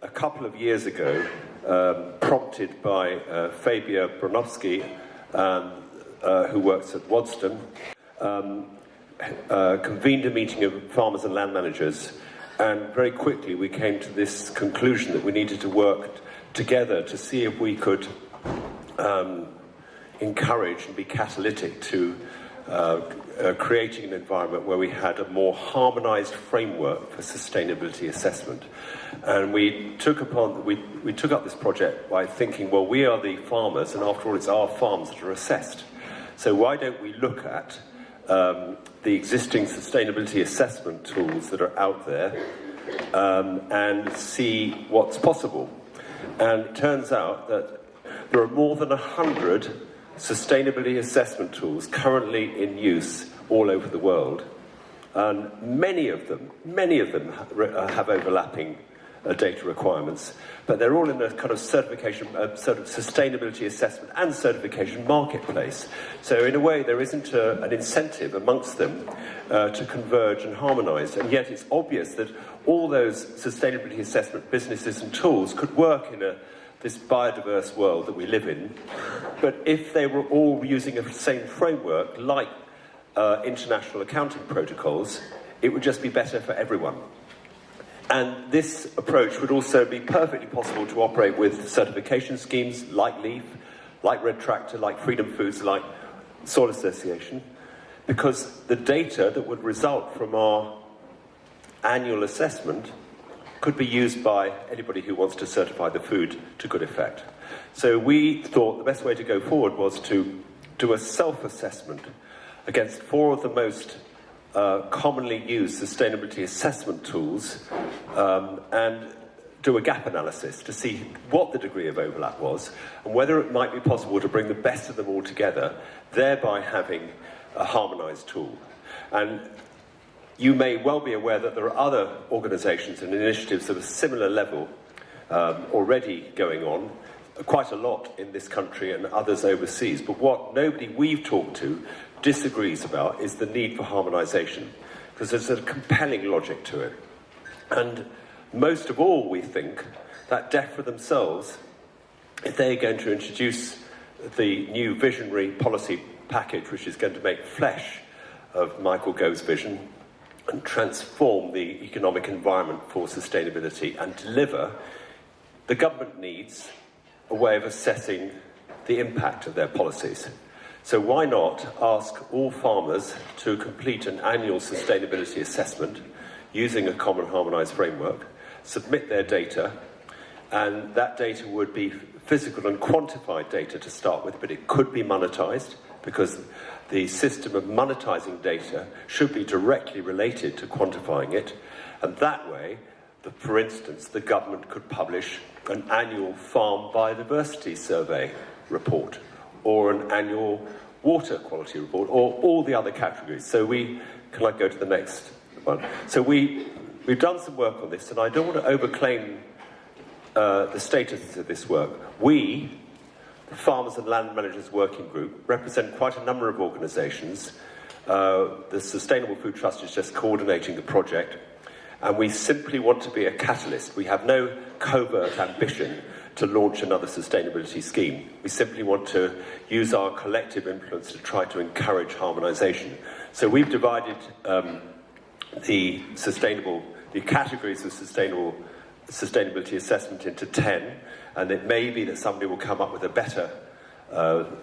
a couple of years ago, prompted by Fabia Bronowski, who works at Waddesdon, convened a meeting of farmers and land managers, and very quickly we came to this conclusion that we needed to work together to see if we could encourage and be catalytic to creating an environment where we had a more harmonised framework for sustainability assessment. And we took up this project by thinking, well, we are the farmers, and after all, it's our farms that are assessed. So why don't we look at the existing sustainability assessment tools that are out there and see what's possible? And it turns out that there are more than 100 sustainability assessment tools currently in use all over the world, and many of them have overlapping data requirements, but they're all in a kind of certification, sort of sustainability assessment and certification marketplace. So in a way, there isn't an incentive amongst them to converge and harmonise, and yet it's obvious that all those sustainability assessment businesses and tools could work in this biodiverse world that we live in, but if they were all using the same framework, like international accounting protocols, it would just be better for everyone. And this approach would also be perfectly possible to operate with certification schemes like LEAF, like Red Tractor, like Freedom Foods, like Soil Association, because the data that would result from our annual assessment could be used by anybody who wants to certify the food to good effect. So we thought the best way to go forward was to do a self-assessment against 4 of the most commonly used sustainability assessment tools, and do a gap analysis to see what the degree of overlap was and whether it might be possible to bring the best of them all together, thereby having a harmonised tool. And you may well be aware that there are other organisations and initiatives of a similar level already going on, quite a lot in this country and others overseas. But what nobody we've talked to disagrees about is the need for harmonisation, because there's a compelling logic to it. And most of all, we think that DEFRA themselves, if they're going to introduce the new visionary policy package, which is going to make flesh of Michael Gove's vision and transform the economic environment for sustainability and deliver, the government needs a way of assessing the impact of their policies. So why not ask all farmers to complete an annual sustainability assessment using a common harmonised framework, submit their data, and that data would be physical and quantified data to start with, but it could be monetised, because the system of monetising data should be directly related to quantifying it, and that way, for instance, the government could publish an annual farm biodiversity survey report, or an annual water quality report, or all the other categories. So can I go to the next one? So we've done some work on this, and I don't want to overclaim the status of this work. We, the Farmers and Land Managers Working Group, represent quite a number of organisations. The Sustainable Food Trust is just coordinating the project, and we simply want to be a catalyst. We have no covert ambition to launch another sustainability scheme. We simply want to use our collective influence to try to encourage harmonisation. So we've divided the categories of sustainability assessment into 10, and it may be that somebody will come up with a better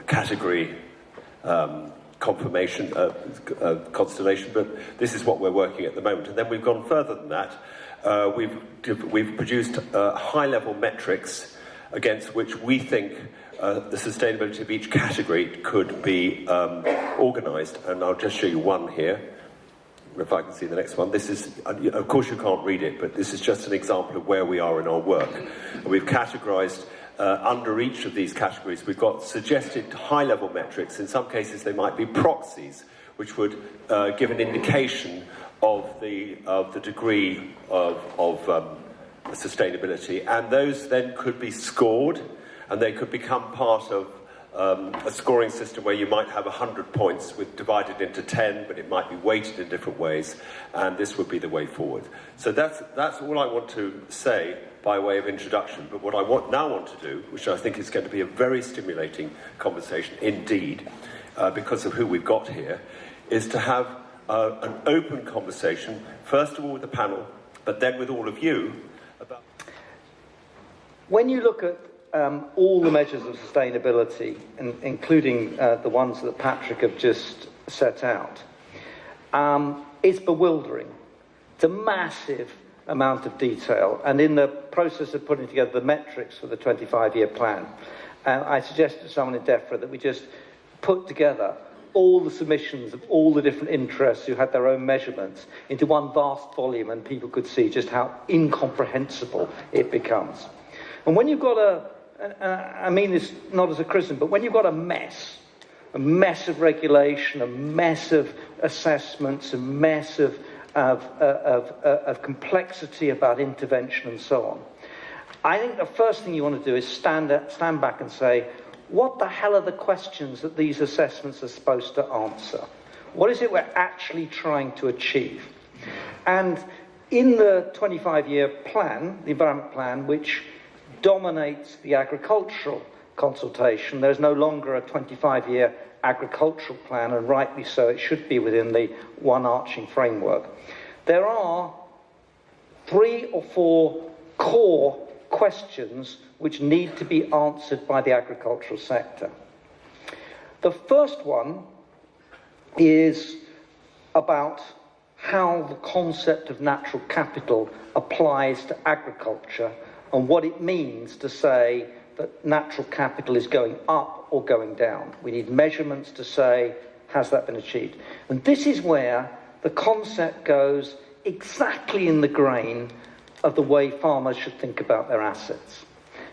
category constellation, but this is what we're working at the moment. And then we've gone further than that. We've produced high-level metrics against which we think the sustainability of each category could be organised, and I'll just show you one here, if I can see the next one. This is, of course you can't read it, but this is just an example of where we are in our work. And we've categorised under each of these categories. We've got suggested high-level metrics. In some cases they might be proxies, which would give an indication of the degree of sustainability, and those then could be scored, and they could become part of a scoring system where you might have 100 points divided into 10, but it might be weighted in different ways, and this would be the way forward. So that's all I want to say by way of introduction. But what I now want to do, which I think is going to be a very stimulating conversation indeed, because of who we've got here, is to have an open conversation, first of all with the panel, but then with all of you, about... When you look at all the measures of sustainability, including the ones that Patrick have just set out, it's bewildering. It's a massive amount of detail, and in the process of putting together the metrics for the 25-year plan, I suggested to someone in DEFRA that we just put together all the submissions of all the different interests who had their own measurements into one vast volume, and people could see just how incomprehensible it becomes. And when you've got I mean this not as a criticism, but when you've got a mess of regulation, a mess of assessments, a mess of complexity about intervention and so on, I think the first thing you want to do is stand back and say, what the hell are the questions that these assessments are supposed to answer? What is it we're actually trying to achieve? And in the 25-year plan, the environment plan, which dominates the agricultural consultation, there's no longer a 25-year agricultural plan, and rightly so, it should be within the one arching framework. There are 3 or 4 core questions which need to be answered by the agricultural sector. The first one is about how the concept of natural capital applies to agriculture and what it means to say that natural capital is going up or going down. We need measurements to say, has that been achieved? And this is where the concept goes exactly in the grain of the way farmers should think about their assets.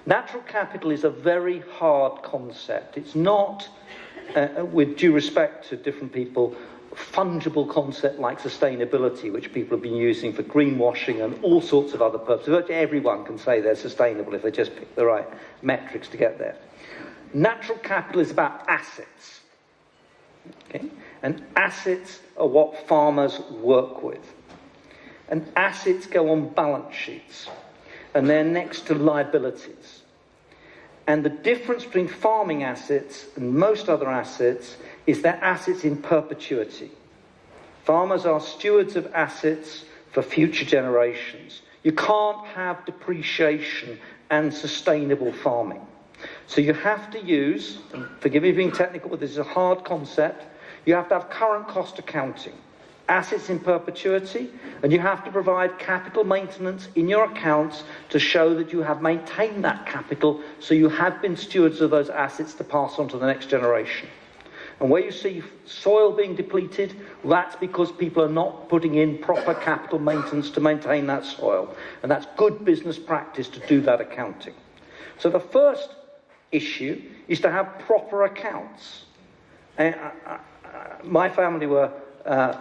Natural capital is a very hard concept. It's not, with due respect to different people, fungible concept like sustainability, which people have been using for greenwashing and all sorts of other purposes. Virtually everyone can say they're sustainable if they just pick the right metrics to get there. Natural capital is about assets. Okay? And assets are what farmers work with. And assets go on balance sheets. And they're next to liabilities. And the difference between farming assets and most other assets is they're assets in perpetuity. Farmers are stewards of assets for future generations. You can't have depreciation and sustainable farming. So you have to use, and forgive me for being technical, but this is a hard concept, you have to have current cost accounting, assets in perpetuity, and you have to provide capital maintenance in your accounts to show that you have maintained that capital, so you have been stewards of those assets to pass on to the next generation. And where you see soil being depleted, that's because people are not putting in proper capital maintenance to maintain that soil. And that's good business practice to do that accounting. So the first issue is to have proper accounts. My family were,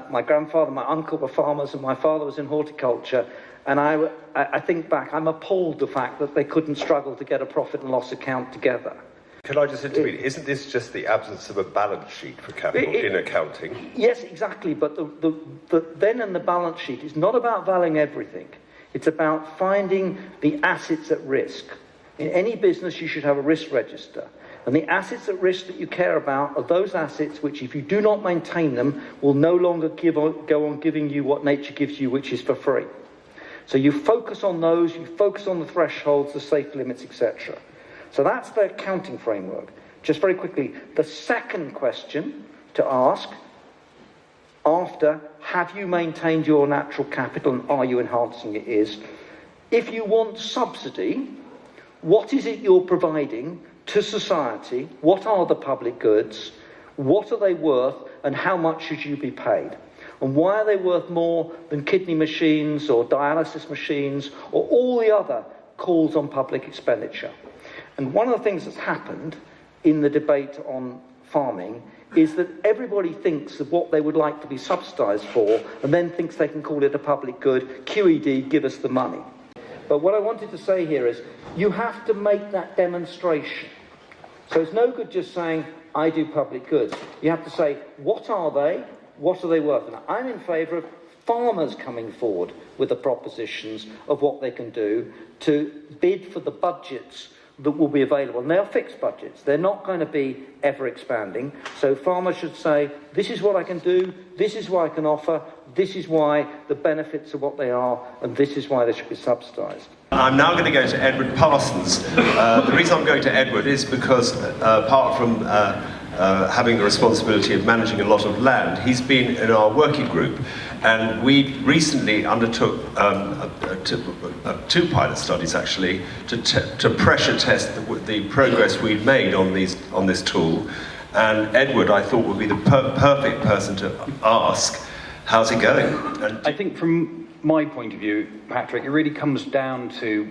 my grandfather and my uncle were farmers, and my father was in horticulture. And I think back, I'm appalled the fact that they couldn't struggle to get a profit and loss account together. Can I just intervene? Isn't this just the absence of a balance sheet for capital in accounting? Yes, exactly. But the then and the balance sheet is not about valuing everything. It's about finding the assets at risk. In any business, you should have a risk register. And the assets at risk that you care about are those assets which, if you do not maintain them, will no longer go on giving you what nature gives you, which is for free. So you focus on those, you focus on the thresholds, the safe limits, etc. So that's the accounting framework. Just very quickly, the second question to ask after, have you maintained your natural capital and are you enhancing it, is, if you want subsidy, what is it you're providing to society? What are the public goods? What are they worth? And how much should you be paid? And why are they worth more than kidney machines or dialysis machines or all the other calls on public expenditure? And one of the things that's happened in the debate on farming is that everybody thinks of what they would like to be subsidised for and then thinks they can call it a public good. QED, give us the money. But what I wanted to say here is you have to make that demonstration. So it's no good just saying, I do public goods. You have to say, what are they? What are they worth? And I'm in favour of farmers coming forward with the propositions of what they can do to bid for the budgets that will be available. And they are fixed budgets. They're not going to be ever expanding. So farmers should say, this is what I can do, this is what I can offer, this is why the benefits are what they are, and this is why they should be subsidised. I'm now going to go to Edward Parsons. The reason I'm going to Edward is because apart from having the responsibility of managing a lot of land, he's been in our working group, and we recently undertook two pilot studies actually to pressure test the progress we've made on this tool. And Edward, I thought, would be the perfect person to ask, how's it going? I think from my point of view, Patrick, it really comes down to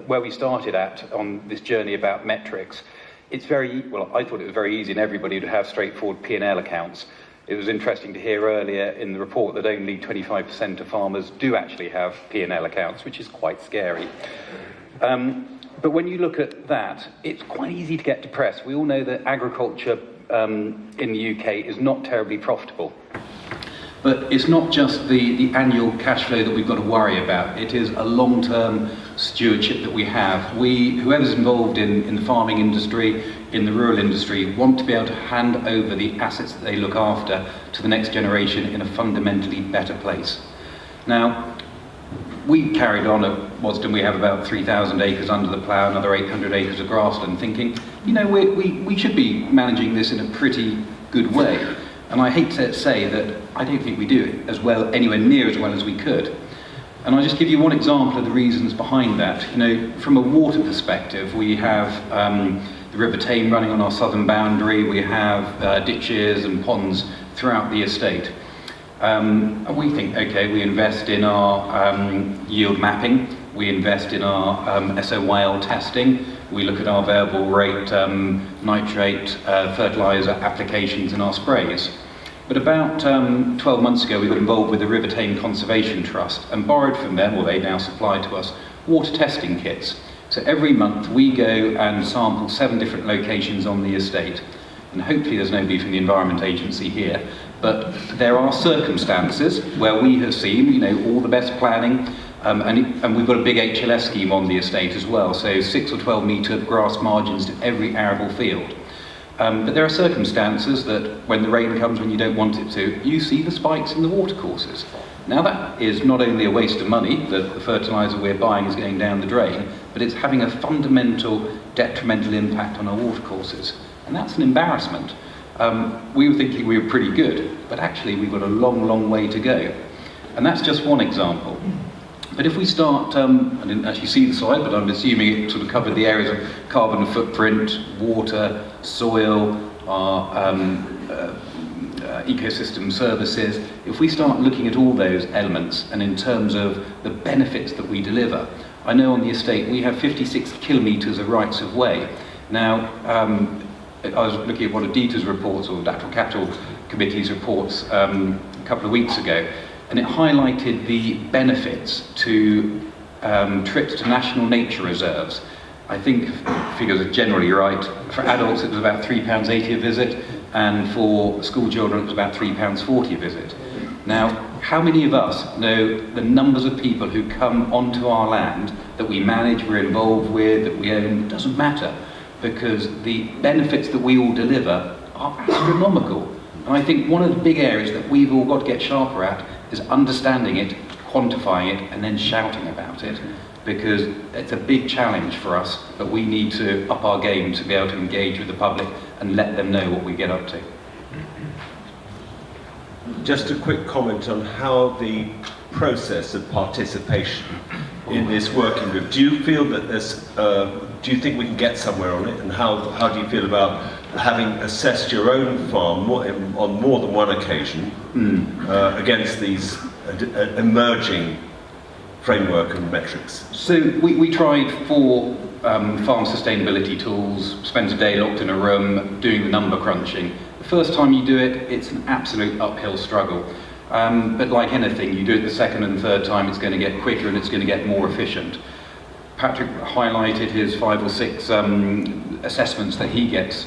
where we started at on this journey about metrics. It's well, I thought it was very easy and everybody would have straightforward P&L accounts. It was interesting to hear earlier in the report that only 25% of farmers do actually have P&L accounts, which is quite scary. But when you look at that, it's quite easy to get depressed. We all know that agriculture in the UK is not terribly profitable. But it's not just the annual cash flow that we've got to worry about. It is a long-term stewardship that we have. Whoever's involved in the farming industry, in the rural industry, want to be able to hand over the assets that they look after to the next generation in a fundamentally better place. Now, we carried on at Waddesdon. We have about 3,000 acres under the plough, another 800 acres of grassland, thinking, you know, we should be managing this in a pretty good way. And I hate to say that I don't think we do it as well, anywhere near as well as we could. And I'll just give you one example of the reasons behind that. You know, from a water perspective, we have the River Tame running on our southern boundary. We have ditches and ponds throughout the estate. And we think, okay, we invest in our yield mapping. We invest in our SOYL testing. We look at our variable rate nitrate fertiliser applications in our sprays. But about 12 months ago, we got involved with the River Tame Conservation Trust and borrowed from them, or they now supply to us, water testing kits. So every month we go and sample 7 different locations on the estate. And hopefully there's nobody from the Environment Agency here, but there are circumstances where we have seen, you know, all the best planning, and we've got a big HLS scheme on the estate as well, so 6 or 12 metre grass margins to every arable field. But there are circumstances that when the rain comes when you don't want it to, you see the spikes in the watercourses. Now that is not only a waste of money, that the fertiliser we're buying is going down the drain, but it's having a fundamental detrimental impact on our watercourses. And that's an embarrassment. We were thinking we were pretty good, but actually we've got a long, long way to go. And that's just one example. But if we start, I didn't actually see the slide, but I'm assuming it sort of covered the areas of carbon footprint, water, soil, our ecosystem services. If we start looking at all those elements and in terms of the benefits that we deliver, I know on the estate we have 56 kilometres of rights of way. Now, I was looking at one of Dieter's reports, or Natural Capital Committee's reports, a couple of weeks ago, and it highlighted the benefits to trips to national nature reserves. I think figures are generally right. For adults it was about £3.80 a visit, and for school children it was about £3.40 a visit. Now, how many of us know the numbers of people who come onto our land that we manage, we're involved with, that we own? It doesn't matter, because the benefits that we all deliver are astronomical. And I think one of the big areas that we've all got to get sharper at is understanding it, quantifying it, and then shouting about it, because it's a big challenge for us, but we need to up our game to be able to engage with the public and let them know what we get up to. Just a quick comment on how the process of participation in this working group, do you feel that there's, do you think we can get somewhere on it, and how do you feel about having assessed your own farm on more than one occasion against these emerging framework and metrics? So we tried 4 farm sustainability tools, spent a day locked in a room doing the number crunching. The first time you do it, it's an absolute uphill struggle. But like anything, you do it the second and third time, it's going to get quicker and it's going to get more efficient. Patrick highlighted his 5 or 6 assessments that he gets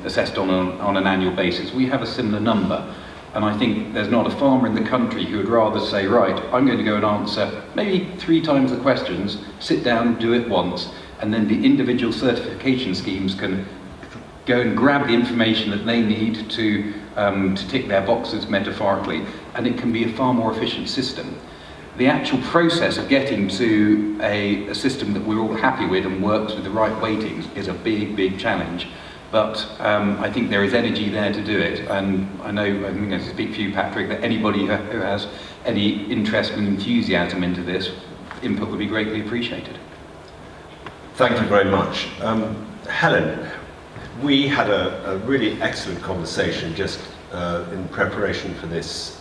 assessed on an annual basis. We have a similar number, and I think there's not a farmer in the country who would rather say, right, I'm going to go and answer maybe 3 times the questions, sit down, do it once, and then the individual certification schemes can go and grab the information that they need to tick their boxes metaphorically, and it can be a far more efficient system. The actual process of getting to a system that we're all happy with and works with the right weightings is a big, big challenge. But I think there is energy there to do it, and I think I speak for you, Patrick, that anybody who has any interest and enthusiasm into this, input would be greatly appreciated. Thank you very much. Helen, we had a really excellent conversation just in preparation for this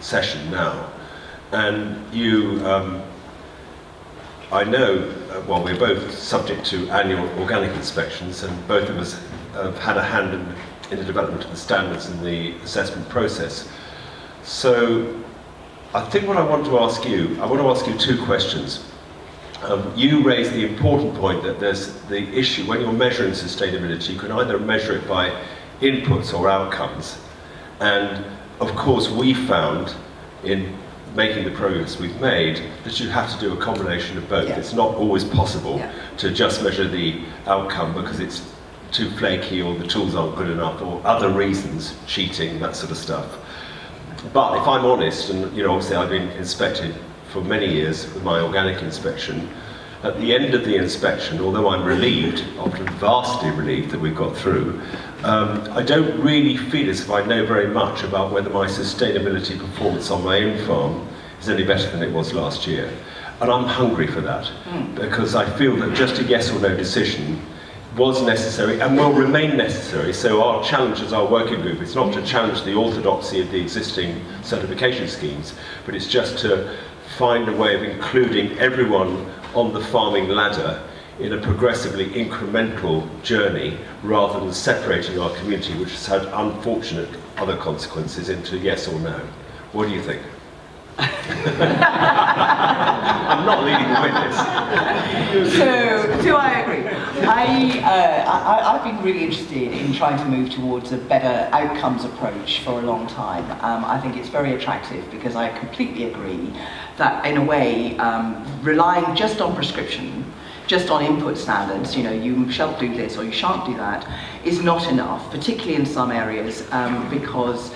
session now. And you, I know, well, we're both subject to annual organic inspections, and both of us have had a hand in the development of the standards and the assessment process. So I think what I want to ask you 2 questions. You raised the important point that there's the issue, when you're measuring sustainability, you can either measure it by inputs or outcomes. And of course, we found in making the progress we've made that you have to do a combination of both. Yeah. It's not always possible to just measure the outcome because it's too flaky or the tools aren't good enough or other reasons, cheating, that sort of stuff. But if I'm honest, and obviously I've been inspected for many years with my organic inspection, at the end of the inspection, although I'm relieved, often vastly relieved that we've got through, I don't really feel as if I know very much about whether my sustainability performance on my own farm is any better than it was last year. And I'm hungry for that, because I feel that just a yes or no decision was necessary and will remain necessary. So our challenge as our working group is not to challenge the orthodoxy of the existing certification schemes, but it's just to find a way of including everyone on the farming ladder in a progressively incremental journey rather than separating our community, which has had unfortunate other consequences, into yes or no. What do you think? I'm not leading the witness. So I agree. I've been really interested in trying to move towards a better outcomes approach for a long time. I think it's very attractive because I completely agree that in a way, relying just on prescription, just on input standards, you shall do this or you shan't do that, is not enough, particularly in some areas, because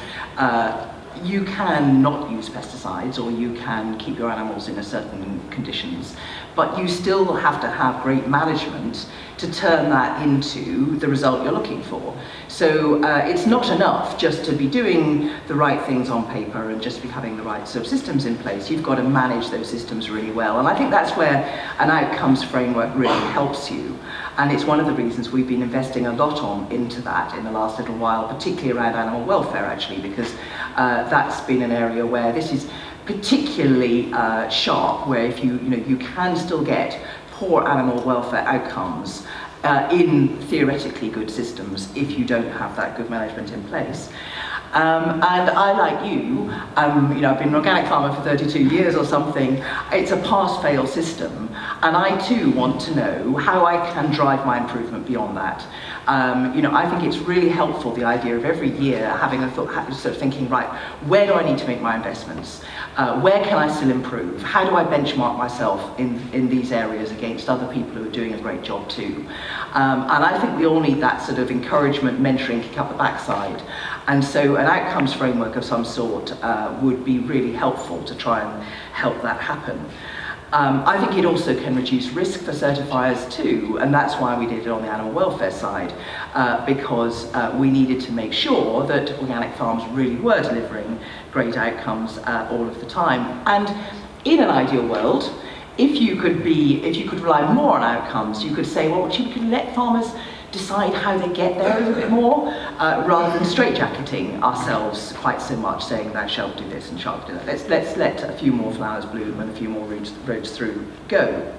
you can not use pesticides or you can keep your animals in a certain conditions, but you still have to have great management to turn that into the result you're looking for. So it's not enough just to be doing the right things on paper and just be having the right sort of systems in place. You've got to manage those systems really well. And I think that's where an outcomes framework really helps you. And it's one of the reasons we've been investing a lot into that in the last little while, particularly around animal welfare, actually, because that's been an area where this is particularly sharp, where if you can still get poor animal welfare outcomes in theoretically good systems if you don't have that good management in place. And I, like you, I've been an organic farmer for 32 years or something. It's a pass-fail system, and I too want to know how I can drive my improvement beyond that. I think it's really helpful, the idea of every year having a thought, sort of thinking, right, where do I need to make my investments? Where can I still improve? How do I benchmark myself in these areas against other people who are doing a great job too? And I think we all need that sort of encouragement, mentoring, kick up the backside. And so an outcomes framework of some sort would be really helpful to try and help that happen. I think it also can reduce risk for certifiers too, and that's why we did it on the animal welfare side, because we needed to make sure that organic farms really were delivering great outcomes all of the time. And in an ideal world, if you could rely more on outcomes, you could say, well, you could let farmers decide how they get there a little bit more, rather than straitjacketing ourselves quite so much, saying thou shalt do this and shalt do that. Let's let a few more flowers bloom and a few more roads through go.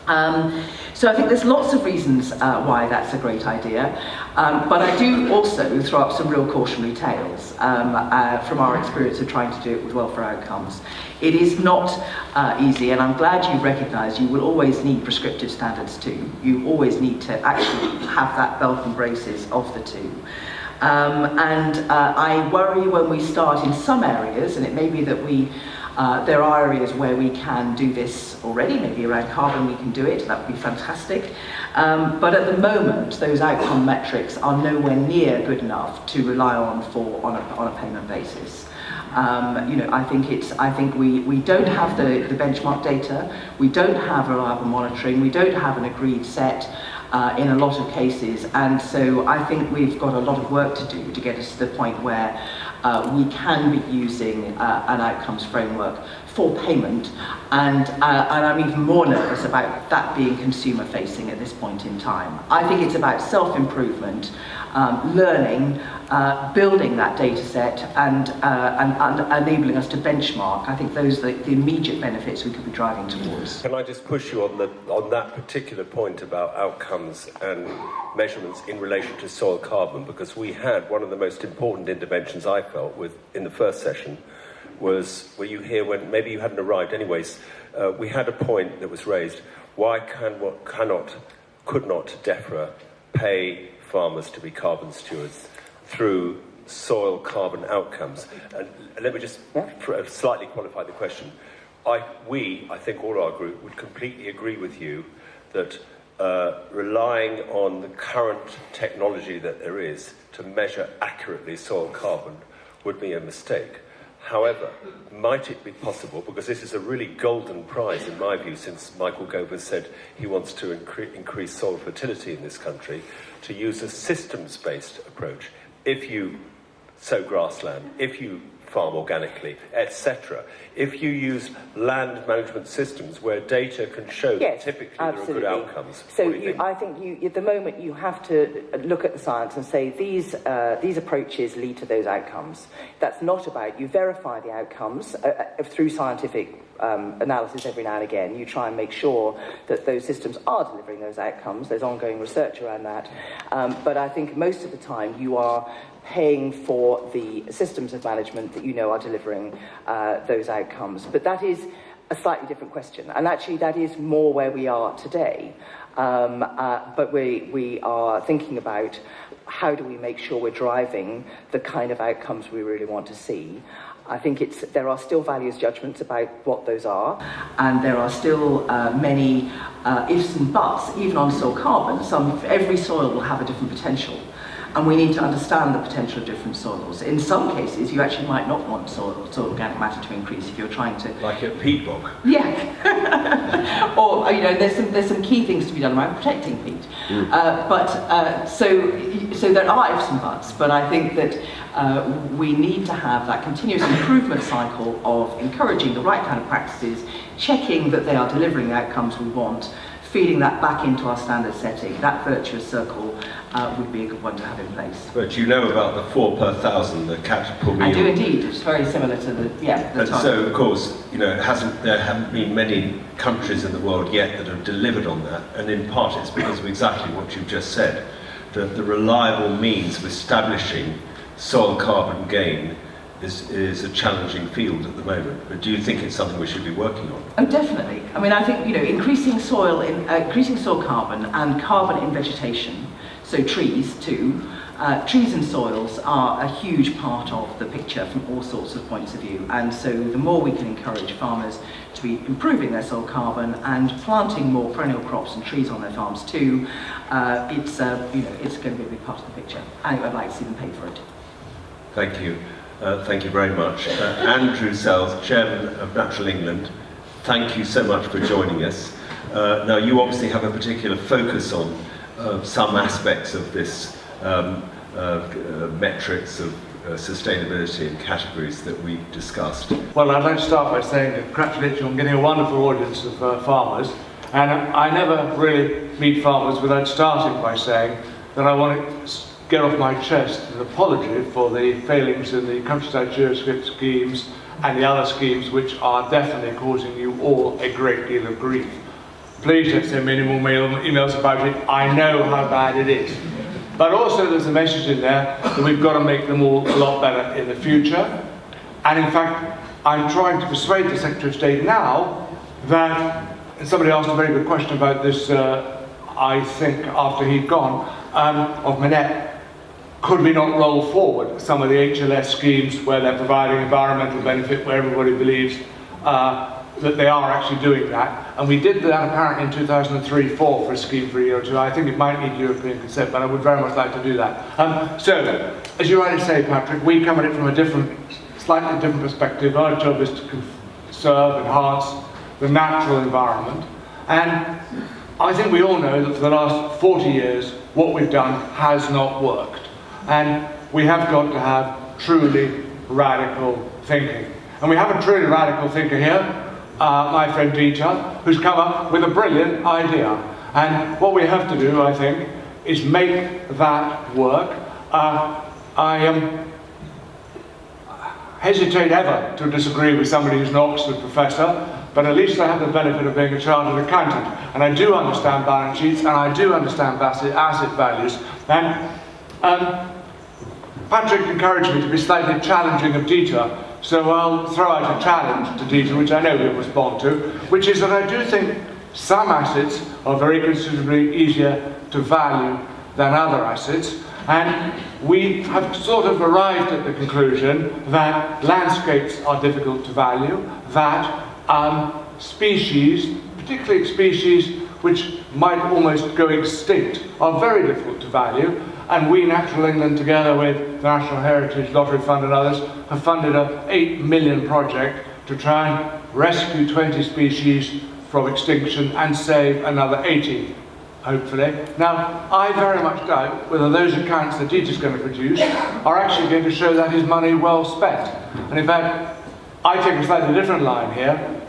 So I think there's lots of reasons why that's a great idea, but I do also throw up some real cautionary tales from our experience of trying to do it with welfare outcomes. It is not easy, and I'm glad you recognise you will always need prescriptive standards too. You always need to actually have that belt and braces of the two. I worry when we start in some areas, and it may be that there are areas where we can do this already, maybe around carbon we can do it, that would be fantastic. But at the moment, those outcome metrics are nowhere near good enough to rely on on a payment basis. I think we don't have the benchmark data, we don't have reliable monitoring, we don't have an agreed set in a lot of cases, and so I think we've got a lot of work to do to get us to the point where we can be using an outcomes framework for payment, and I'm even more nervous about that being consumer facing at this point in time. I think it's about self-improvement, learning, building that data set, and enabling us to benchmark. I think those are the immediate benefits we could be driving towards. Can I just push you on that particular point about outcomes and measurements in relation to soil carbon, because we had one of the most important interventions I felt in the first session was, were you here when maybe you hadn't arrived anyways, we had a point that was raised: why could not DEFRA pay farmers to be carbon stewards through soil carbon outcomes? And let me just slightly qualify the question. I think all our group would completely agree with you that relying on the current technology that there is to measure accurately soil carbon would be a mistake. However, might it be possible, because this is a really golden prize in my view, since Michael Gove has said he wants to increase soil fertility in this country, to use a systems-based approach. If you sow grassland, if you farm organically, etc. If you use land management systems where data can show that typically absolutely. There are good outcomes. So I think at the moment you have to look at the science and say these approaches lead to those outcomes. That's not about, you verify the outcomes through scientific analysis every now and again. You try and make sure that those systems are delivering those outcomes. There's ongoing research around that. But I think most of the time you are paying for the systems of management that you know are delivering those outcomes. But that is a slightly different question. And actually that is more where we are today. But we are thinking about how do we make sure we're driving the kind of outcomes we really want to see. I think there are still values judgments about what those are, and there are still many ifs and buts, even on soil carbon. Every soil will have a different potential, and we need to understand the potential of different soils. In some cases, you actually might not want soil organic matter to increase if you're trying to... Like a peat bog. Yeah. Or, there's some key things to be done around protecting peat. So there are ifs and buts, but I think that we need to have that continuous improvement cycle of encouraging the right kind of practices, checking that they are delivering the outcomes we want, feeding that back into our standard setting. That virtuous circle would be a good one to have in place. But you know about the 4 per 1,000, the capital meal. I do indeed. It's very similar to the And so, of course, there haven't been many countries in the world yet that have delivered on that, and in part it's because of exactly what you've just said. The reliable means of establishing soil carbon gain is a challenging field at the moment. But do you think it's something we should be working on? Oh, definitely. I mean, I think increasing soil carbon and carbon in vegetation, so trees too. Trees and soils are a huge part of the picture from all sorts of points of view, and so the more we can encourage farmers to be improving their soil carbon and planting more perennial crops and trees on their farms too, it's going to be a big part of the picture. And I'd like to see them pay for it. Thank you. Thank you very much. Andrew Sells, Chairman of Natural England, thank you so much for joining us. Now, you obviously have a particular focus on some aspects of this metrics of sustainability and categories that we discussed. Well, I'd like to start by saying congratulations on getting a wonderful audience of farmers. And I never really meet farmers without starting by saying that I want to get off my chest an apology for the failings in the countryside geoscript schemes and the other schemes which are definitely causing you all a great deal of grief. please don't send me any more emails about it. I know how bad it is. But also there's a message in there that we've got to make them all a lot better in the future. And in fact, I'm trying to persuade the Secretary of State now that, and somebody asked a very good question about this, I think after he'd gone, of Manette, could we not roll forward some of the HLS schemes where they're providing environmental benefit, where everybody believes that they are actually doing that? And we did that apparently in 2003-4 for a scheme for a year or two. I think it might need European consent, but I would very much like to do that. So, as you rightly say, Patrick, we come at it from a slightly different perspective. Our job is to conserve, enhance the natural environment. And I think we all know that for the last 40 years, what we've done has not worked. And we have got to have truly radical thinking. And we have a truly radical thinker here, my friend Dieter, who's come up with a brilliant idea. And what we have to do, I think, is make that work. I hesitate ever to disagree with somebody who's an Oxford professor, but at least I have the benefit of being a chartered accountant. And I do understand balance sheets, and I do understand asset values. And Patrick encouraged me to be slightly challenging of Dieter, so I'll throw out a challenge to Dieter, which I know he'll respond to, which is that I do think some assets are very considerably easier to value than other assets, and we have sort of arrived at the conclusion that landscapes are difficult to value, that species, particularly species which might almost go extinct, are very difficult to value. And we, Natural England, together with the National Heritage Lottery Fund and others, have funded an 8 million project to try and rescue 20 species from extinction and save another 80, hopefully. Now, I very much doubt whether those accounts that Dieter's going to produce are actually going to show that is money well spent. And in fact, I take a slightly different line here.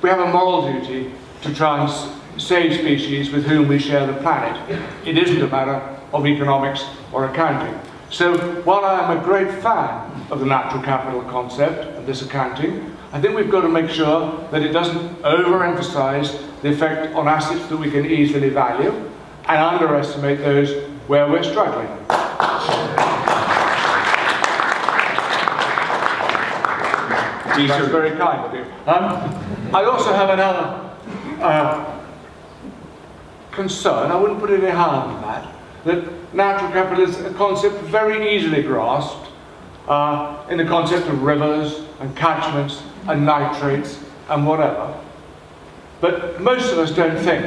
We have a moral duty to try and save species with whom we share the planet. It isn't a matter of economics or accounting. So while I am a great fan of the natural capital concept and this accounting, I think we've got to make sure that it doesn't overemphasize the effect on assets that we can easily value and underestimate those where we're struggling. That's very kind of you. I also have another concern. I wouldn't put any harm in that natural capital is a concept very easily grasped in the concept of rivers and catchments and nitrates and whatever. But most of us don't think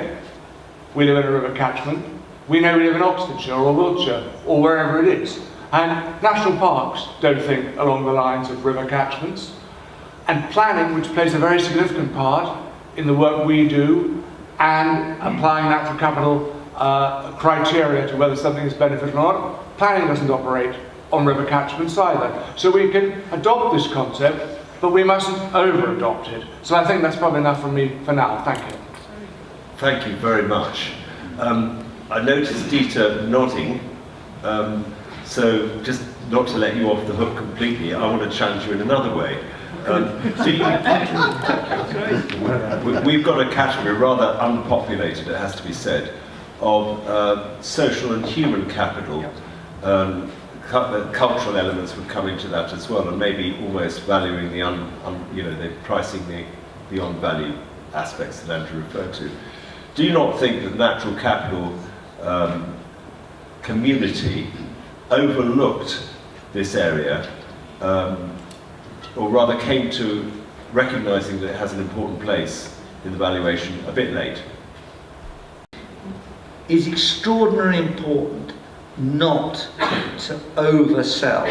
we live in a river catchment. We know we live in Oxfordshire or Wiltshire or wherever it is. And national parks don't think along the lines of river catchments. And planning, which plays a very significant part in the work we do, and applying natural capital criteria to whether something is beneficial or not, planning doesn't operate on river catchments either. So we can adopt this concept, but we mustn't over-adopt it. So I think that's probably enough from me for now. Thank you. Thank you very much. I noticed Dieter nodding, so just not to let you off the hook completely, I want to challenge you in another way. We've got a category, rather unpopulated, it has to be said, of social and human capital. Cultural elements would come into that as well, and maybe almost valuing the pricing the on-value aspects that Andrew referred to. Do you not think that natural capital community overlooked this area, or rather came to recognising that it has an important place in the valuation a bit late? It's extraordinarily important not to oversell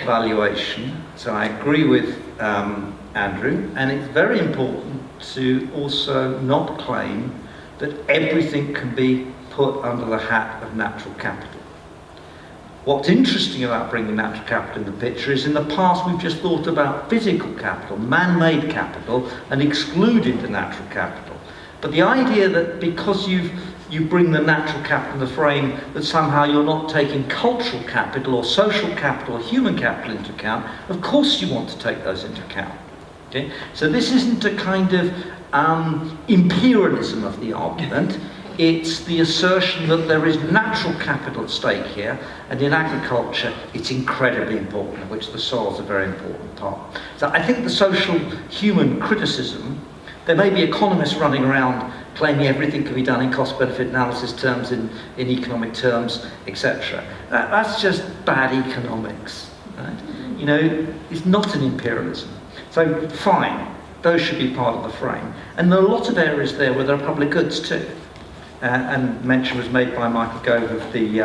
valuation. So I agree with Andrew, and it's very important to also not claim that everything can be put under the hat of natural capital. What's interesting about bringing natural capital in the picture is in the past we've just thought about physical capital, man-made capital, and excluded the natural capital. But the idea that because you bring the natural capital in the frame, that somehow you're not taking cultural capital or social capital or human capital into account, of course you want to take those into account. Okay? So this isn't a kind of imperialism of the argument. It's the assertion that there is natural capital at stake here, and in agriculture it's incredibly important, of which the soil's a very important part. So I think the social human criticism, there may be economists running around claiming everything can be done in cost-benefit analysis terms, in economic terms, etc. That's just bad economics, right? You know, it's not an imperialism. So fine, those should be part of the frame. And there are a lot of areas there where there are public goods too. And mention was made by Michael Gove of the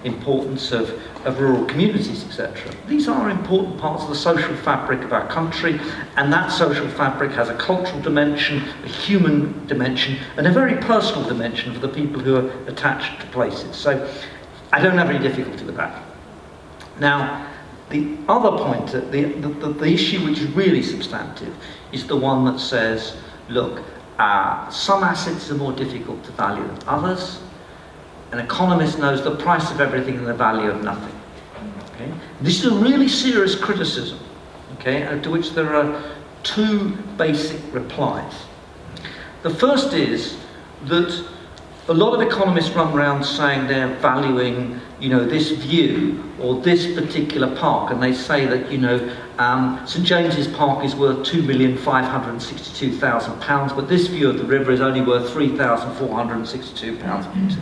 importance of rural communities, etc. These are important parts of the social fabric of our country, and that social fabric has a cultural dimension, a human dimension, and a very personal dimension for the people who are attached to places. So I don't have any difficulty with that. Now, the other point, the issue which is really substantive, is the one that says, look, some assets are more difficult to value than others. An economist knows the price of everything and the value of nothing. Okay? This is a really serious criticism, okay, to which there are two basic replies. The first is that a lot of economists run around saying they're valuing, you know, this view or this particular park, and they say that, you know, St James's Park is worth £2,562,000, but this view of the river is only worth £3,462.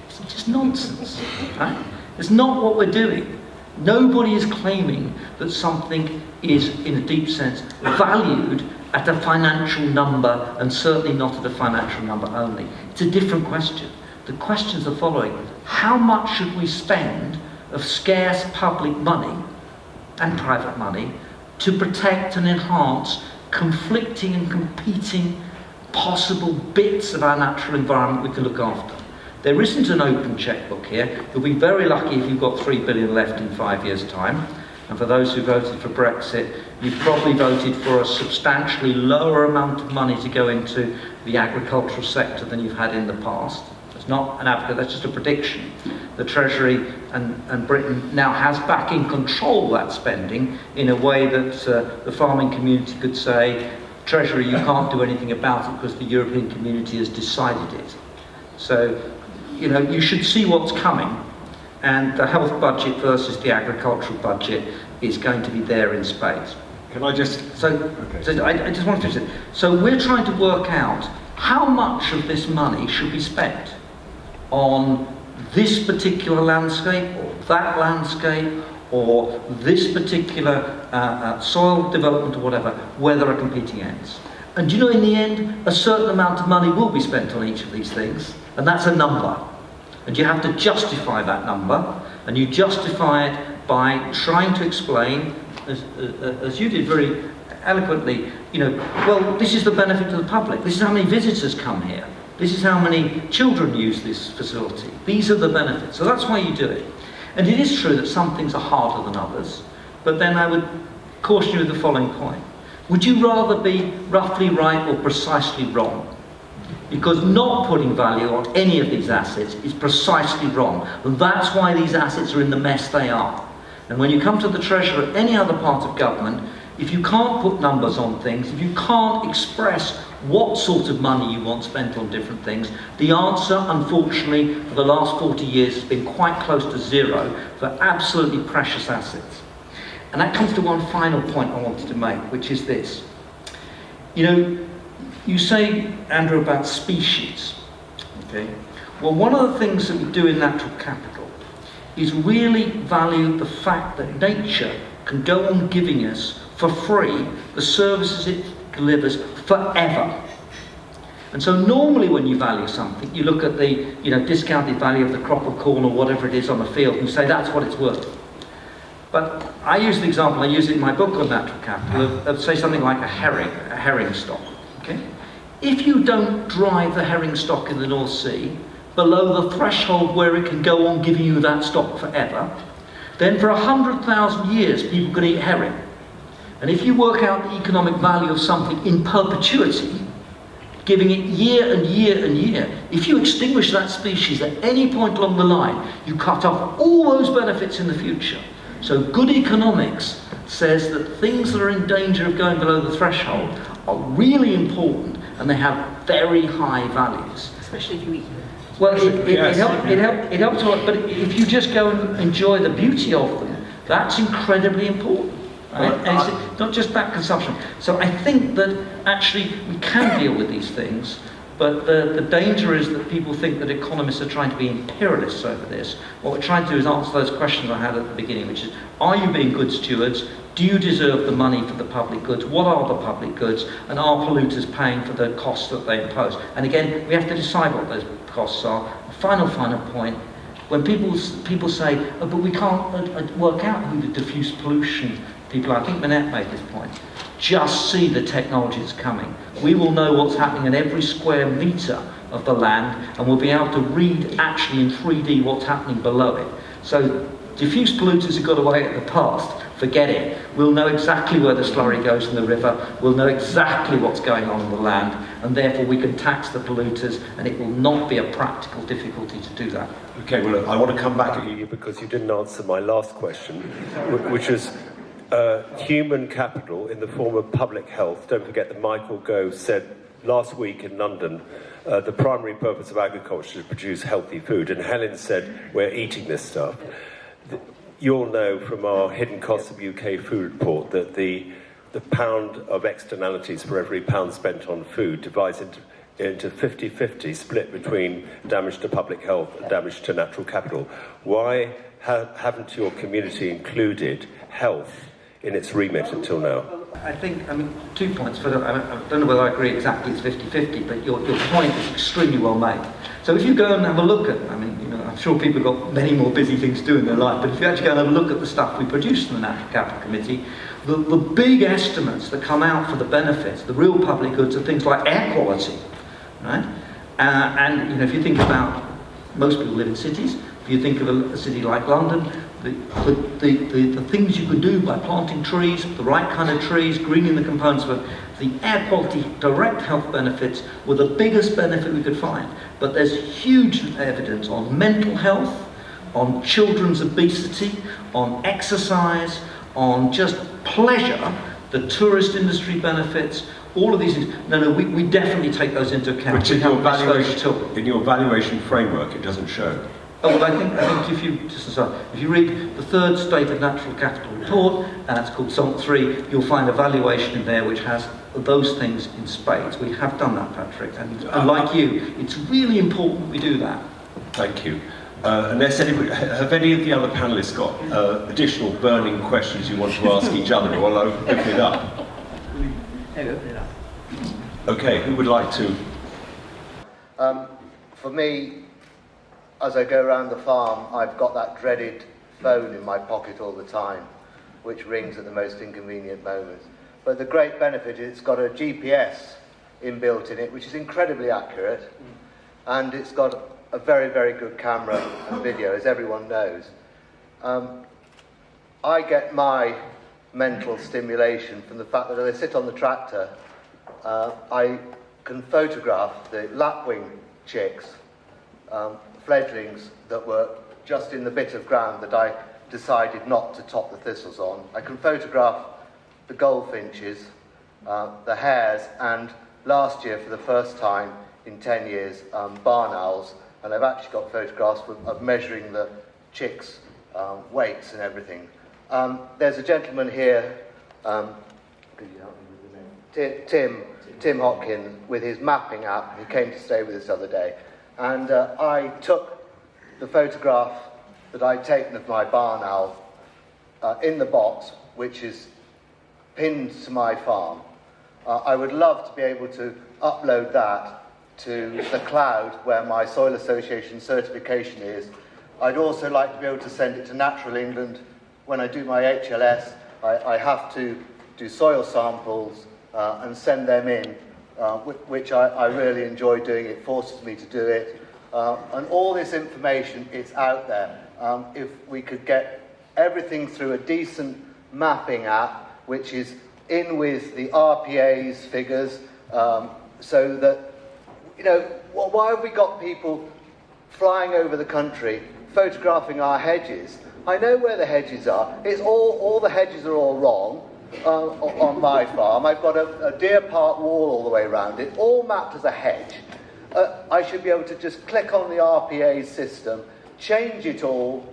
It's just nonsense, right? It's not what we're doing. Nobody is claiming that something is, in a deep sense, valued at a financial number, and certainly not at a financial number only. It's a different question. The questions are the following. How much should we spend of scarce public money and private money to protect and enhance conflicting and competing possible bits of our natural environment we can look after? There isn't an open checkbook here. You'll be very lucky if you've got £3 billion left in 5 years' time. And for those who voted for Brexit, you probably voted for a substantially lower amount of money to go into the agricultural sector than you've had in the past. It's not an advocate, that's just a prediction. The Treasury and Britain now has back in control that spending in a way that the farming community could say, Treasury, you can't do anything about it because the European community has decided it. So, you know, you should see what's coming. And the health budget versus the agricultural budget is going to be there in spades. Can I just... So I just want to finish it. So we're trying to work out how much of this money should be spent on this particular landscape, or that landscape, or this particular soil development or whatever, where there are competing ends. And you know, in the end, a certain amount of money will be spent on each of these things, and that's a number. And you have to justify that number, and you justify it by trying to explain, as you did very eloquently, you know, well, this is the benefit to the public. This is how many visitors come here. This is how many children use this facility. These are the benefits. So that's why you do it. And it is true that some things are harder than others, but then I would caution you with the following point. Would you rather be roughly right or precisely wrong? Because not putting value on any of these assets is precisely wrong. And that's why these assets are in the mess they are. And when you come to the Treasury or any other part of government, if you can't put numbers on things, if you can't express what sort of money you want spent on different things, the answer, unfortunately, for the last 40 years has been quite close to zero for absolutely precious assets. And that comes to one final point I wanted to make, which is this. You know, you say, Andrew, about species, okay? Well, one of the things that we do in natural capital is really value the fact that nature can go on giving us for free the services it delivers forever. And so normally when you value something, you look at the, you know, discounted value of the crop of corn or whatever it is on the field and you say that's what it's worth. But I use the example, I use it in my book on natural capital, of say something like a herring stock. Okay? If you don't drive the herring stock in the North Sea below the threshold where it can go on giving you that stock forever, then for 100,000 years people can eat herring. And if you work out the economic value of something in perpetuity, giving it year and year and year, if you extinguish that species at any point along the line, you cut off all those benefits in the future. So good economics says that things that are in danger of going below the threshold are really important, and they have very high values. Especially if you eat them. Well, it helps a lot, but if you just go and enjoy the beauty of them, that's incredibly important. Right? And it's not just that consumption. So I think that actually we can deal with these things, but the danger is that people think that economists are trying to be imperialists over this. What we're trying to do is answer those questions I had at the beginning, which is, are you being good stewards? Do you deserve the money for the public goods? What are the public goods? And are polluters paying for the costs that they impose? And again, we have to decide what those costs are. Final point. When people say, oh, but we can't work out who the diffuse pollution people are. I think Manette made this point. Just see the technology that's coming. We will know what's happening in every square metre of the land, and we'll be able to read actually in 3D what's happening below it. So diffuse polluters have got away in the past. Forget it. We'll know exactly where the slurry goes in the river. We'll know exactly what's going on in the land, and therefore we can tax the polluters, and it will not be a practical difficulty to do that. Okay, well, look, I want to come back at you because you didn't answer my last question, which is human capital in the form of public health. Don't forget that Michael Gove said last week in London, the primary purpose of agriculture is to produce healthy food, and Helen said we're eating this stuff. You'll know from our hidden costs of UK food report that the pound of externalities for every pound spent on food divides into 50-50 split between damage to public health and damage to natural capital. Why haven't your community included health in its remit until now? I think, 2 points. I don't know whether I agree exactly it's 50-50, but your point is extremely well made. So if you go and have a look at, I'm sure people have got many more busy things to do in their life, but if you actually go and have a look at the stuff we produce in the Natural Capital Committee, the big estimates that come out for the benefits, the real public goods, are things like air quality, right? And if you think about, most people live in cities. If you think of a city like London, the things you could do by planting trees, the right kind of trees, greening the components of it, the air quality direct health benefits were the biggest benefit we could find. But there's huge evidence on mental health, on children's obesity, on exercise, on just pleasure, the tourist industry benefits, all of these things. No, we definitely take those into account. But in your valuation framework, it doesn't show. Oh, well, I think if you read the third State of Natural Capital report, and it's called SOMP 3, you'll find a valuation in there which has those things in spades. We have done that, Patrick, and like you, it's really important we do that. Thank you. Unless have any of the other panellists got additional burning questions you want to ask each other, or I'll open it up? Open it up. Okay, who would like to? For me, as I go around the farm, I've got that dreaded phone in my pocket all the time, which rings at the most inconvenient moments. But the great benefit is it's got a GPS inbuilt in it, which is incredibly accurate, and it's got a very, very good camera and video, as everyone knows. I get my mental stimulation from the fact that as I sit on the tractor, I can photograph the lapwing chicks, fledglings that were just in the bit of ground that I decided not to top the thistles on. I can photograph the goldfinches, the hares, and last year, for the first time in 10 years, barn owls, and I've actually got photographs of measuring the chicks' weights and everything. There's a gentleman here, could you help me with the name? Tim Hopkins, with his mapping app. He came to stay with us the other day. And I took the photograph that I'd taken of my barn owl in the box, which is pinned to my farm. I would love to be able to upload that to the cloud where my Soil Association certification is. I'd also like to be able to send it to Natural England. When I do my HLS, I have to do soil samples and send them in, which I really enjoy doing. It forces me to do it. And all this information, it's out there. If we could get everything through a decent mapping app, which is in with the RPA's figures, so that, why have we got people flying over the country, photographing our hedges? I know where the hedges are. It's all the hedges are all wrong. on my farm. I've got a deer park wall all the way around it, all mapped as a hedge. I should be able to just click on the RPA system, change it all,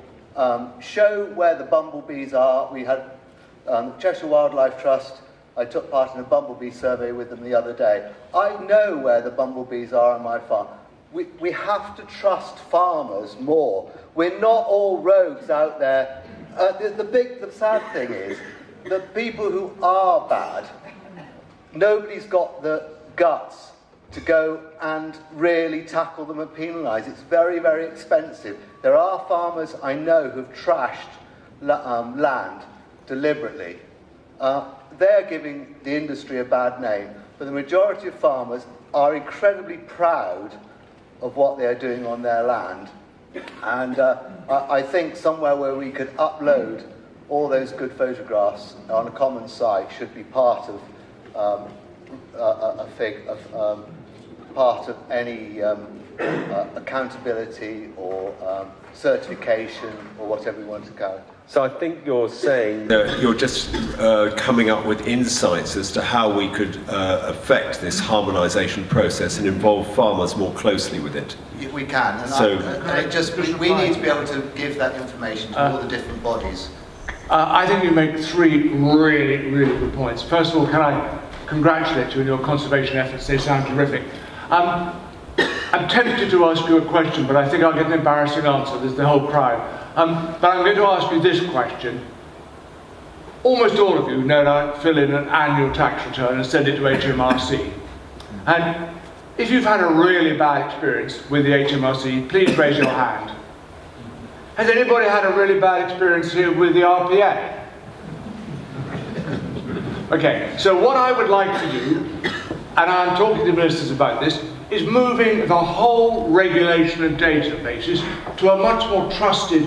show where the bumblebees are. We had Cheshire Wildlife Trust. I took part in a bumblebee survey with them the other day. I know where the bumblebees are on my farm. We have to trust farmers more. We're not all rogues out there. The sad thing is, the people who are bad, nobody's got the guts to go and really tackle them and penalise. It's very, very expensive. There are farmers I know who've trashed land deliberately. They're giving the industry a bad name, but the majority of farmers are incredibly proud of what they're doing on their land. And I think somewhere where we could upload all those good photographs on a common site should be part of part of any accountability or certification or whatever we want to call it. So I think you're saying that you're just coming up with insights as to how we could affect this harmonisation process and involve farmers more closely with it. We can, and we need to be able to give that information to all the different bodies. I think you make three really, really good points. First of all, can I congratulate you on your conservation efforts? They sound terrific. I'm tempted to ask you a question, but I think I'll get an embarrassing answer. There's the whole crowd. But I'm going to ask you this question. Almost all of you no doubt fill in an annual tax return and send it to HMRC. And if you've had a really bad experience with the HMRC, please raise your hand. Has anybody had a really bad experience here with the RPA? Okay, so what I would like to do, and I'm talking to ministers about this, is moving the whole regulation and databases to a much more trusted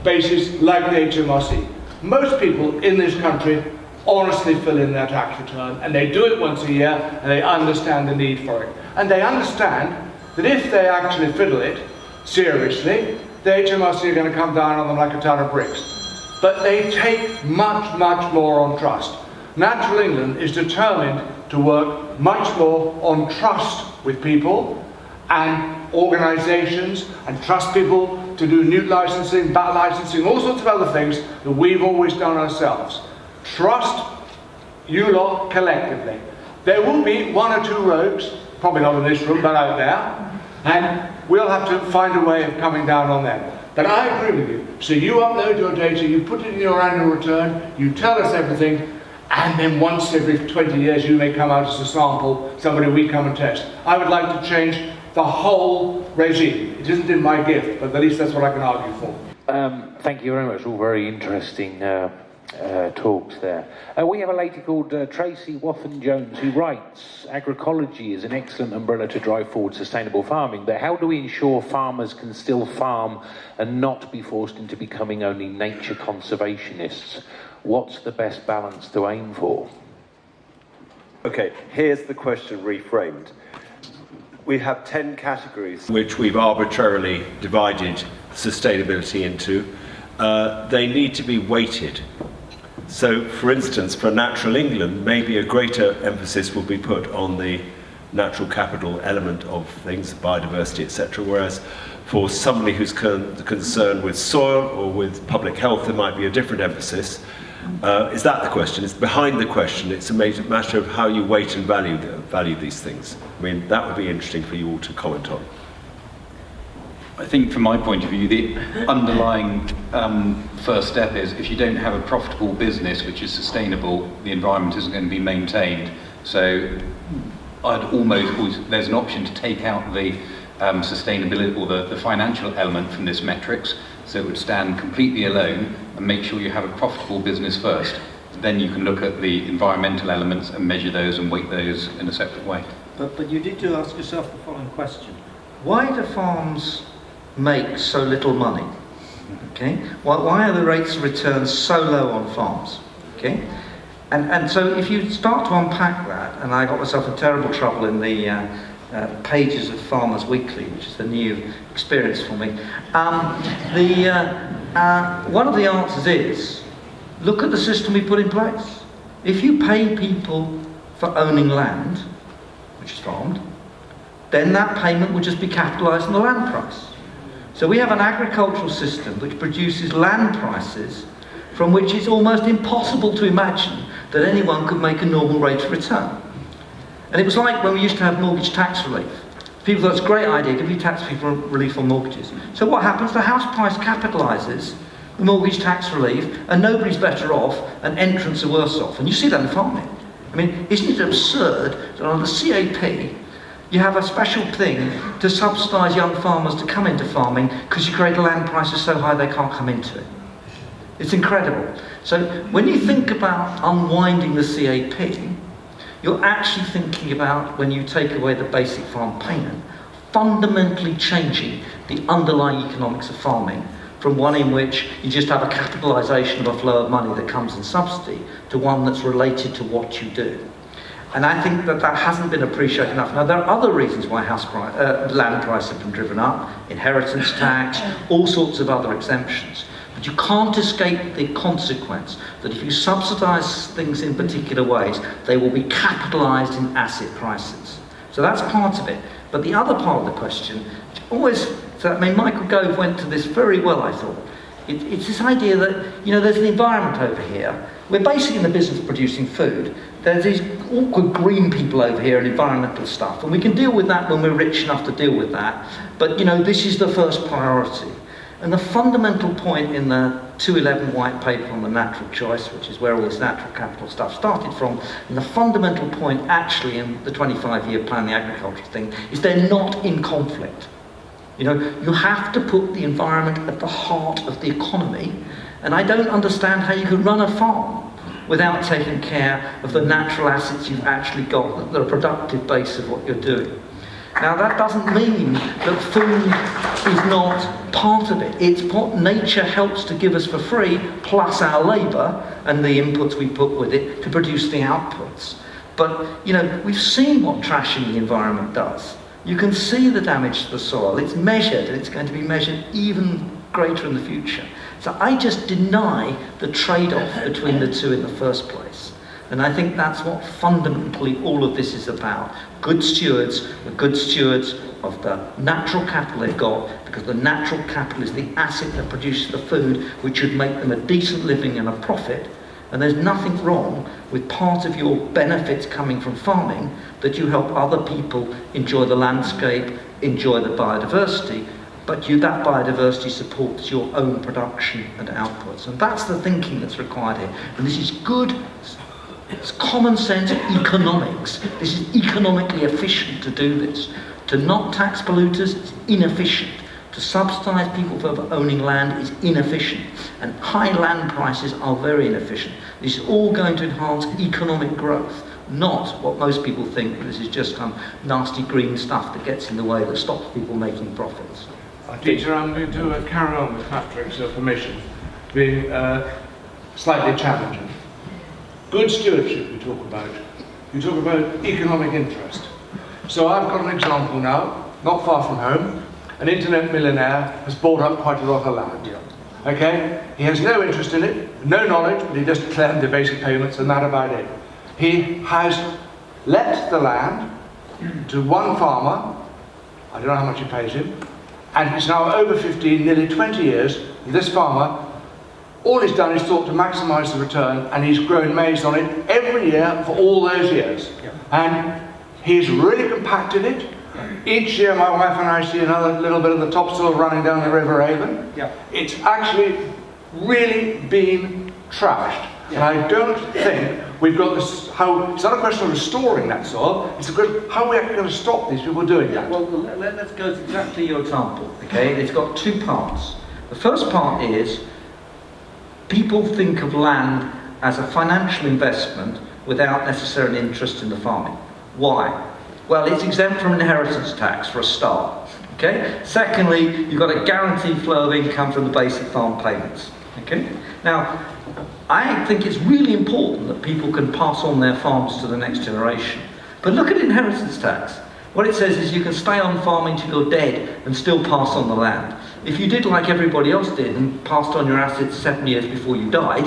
basis like the HMRC. Most people in this country honestly fill in their tax return, and they do it once a year, and they understand the need for it. And they understand that if they actually fiddle it seriously, the HMRC are going to come down on them like a ton of bricks. But they take much, much more on trust. Natural England is determined to work much more on trust with people and organisations, and trust people to do new licensing, bat licensing, all sorts of other things that we've always done ourselves. Trust you lot collectively. There will be one or two rogues, probably not in this room, but out there, and we'll have to find a way of coming down on them. But I agree with you. So you upload your data, you put it in your annual return, you tell us everything, and then once every 20 years you may come out as a sample, somebody we come and test. I would like to change the whole regime. It isn't in my gift, but at least that's what I can argue for. Thank you very much. All very interesting talks there. We have a lady called Tracy Wathen-Jones who writes, agroecology is an excellent umbrella to drive forward sustainable farming, but how do we ensure farmers can still farm and not be forced into becoming only nature conservationists? What's the best balance to aim for? Okay, here's the question reframed. We have 10 categories which we've arbitrarily divided sustainability into. They need to be weighted. So, for instance, for Natural England, maybe a greater emphasis will be put on the natural capital element of things, biodiversity, etc., whereas for somebody who's concerned with soil or with public health, there might be a different emphasis. Is that the question? It's behind the question. It's a matter of how you weight and value these things. I mean, that would be interesting for you all to comment on. I think from my point of view, the underlying first step is if you don't have a profitable business which is sustainable, the environment isn't going to be maintained. So I'd always, there's an option to take out the sustainability or the financial element from this metrics, so it would stand completely alone and make sure you have a profitable business first. Then you can look at the environmental elements and measure those and weight those in a separate way. But you did to ask yourself the following question. Why do farms make so little money? Okay? Why are the rates of return so low on farms? Okay? And so if you start to unpack that, and I got myself in terrible trouble in the pages of Farmers Weekly, which is the new experience for me. One of the answers is, look at the system we put in place. If you pay people for owning land, which is farmed, then that payment would just be capitalised in the land price. So we have an agricultural system which produces land prices from which it's almost impossible to imagine that anyone could make a normal rate of return. And it was like when we used to have mortgage tax relief. People thought it's a great idea, give you tax relief on mortgages. So what happens? The house price capitalises the mortgage tax relief, and nobody's better off, and entrants are worse off. And you see that in farming. I mean, isn't it absurd that on the CAP, you have a special thing to subsidise young farmers to come into farming because you create land prices so high they can't come into it? It's incredible. So when you think about unwinding the CAP, you're actually thinking about, when you take away the basic farm payment, fundamentally changing the underlying economics of farming from one in which you just have a capitalisation of a flow of money that comes in subsidy to one that's related to what you do. And I think that that hasn't been appreciated enough. Now, there are other reasons why land prices have been driven up: inheritance tax, all sorts of other exemptions. But you can't escape the consequence that if you subsidise things in particular ways, they will be capitalised in asset prices. So that's part of it. But the other part of the question, Michael Gove went to this very well, I thought. It's this idea that, there's an environment over here. We're basically in the business of producing food. There's these awkward green people over here and environmental stuff, and we can deal with that when we're rich enough to deal with that. But, this is the first priority. And the fundamental point in the 2011 white paper on the natural choice, which is where all this natural capital stuff started from, and the fundamental point actually in the 25-year plan, the agriculture thing, is they're not in conflict. You have to put the environment at the heart of the economy, and I don't understand how you can run a farm without taking care of the natural assets you've actually got, that are a productive base of what you're doing. Now, that doesn't mean that food is not part of it. It's what nature helps to give us for free, plus our labour and the inputs we put with it to produce the outputs. But, we've seen what trashing the environment does. You can see the damage to the soil. It's measured, and it's going to be measured even greater in the future. So I just deny the trade-off between the two in the first place. And I think that's what fundamentally all of this is about. Good stewards are good stewards of the natural capital they've got, because the natural capital is the asset that produces the food which should make them a decent living and a profit. And there's nothing wrong with part of your benefits coming from farming that you help other people enjoy the landscape, enjoy the biodiversity, but that biodiversity supports your own production and outputs. And that's the thinking that's required here. And this is good. It's common sense economics. This is economically efficient to do this. To not tax polluters is inefficient. To subsidise people for owning land is inefficient. And high land prices are very inefficient. This is all going to enhance economic growth, not what most people think, that this is just some nasty green stuff that gets in the way, that stops people making profits. Teacher, I'm going to carry on with Patrick's permission, being slightly challenging. Good stewardship you talk about. You talk about economic interest. So I've got an example now, not far from home. An internet millionaire has bought up quite a lot of land. Okay? He has no interest in it, no knowledge, but he just claimed the basic payments and that about it. He has let the land to one farmer. I don't know how much he pays him. And he's now over 15, nearly 20 years, this farmer. All he's done is thought to maximise the return, and he's grown maize on it every year for all those years. And he's really compacted it. Each year my wife and I see another little bit of the topsoil running down the River Avon. It's actually really been trashed. And I don't think we've got this, it's not a question of restoring that soil, it's a question of how we're going to stop these people doing that. Well, let's go to exactly your example, okay? It's got two parts. The first part is, people think of land as a financial investment without necessarily interest in the farming. Why? Well, it's exempt from inheritance tax for a start. Okay? Secondly, you've got a guaranteed flow of income from the basic farm payments. Okay? Now, I think it's really important that people can pass on their farms to the next generation. But look at inheritance tax. What it says is you can stay on farming till you're dead and still pass on the land. if you did like everybody else did and passed on your assets 7 years before you died,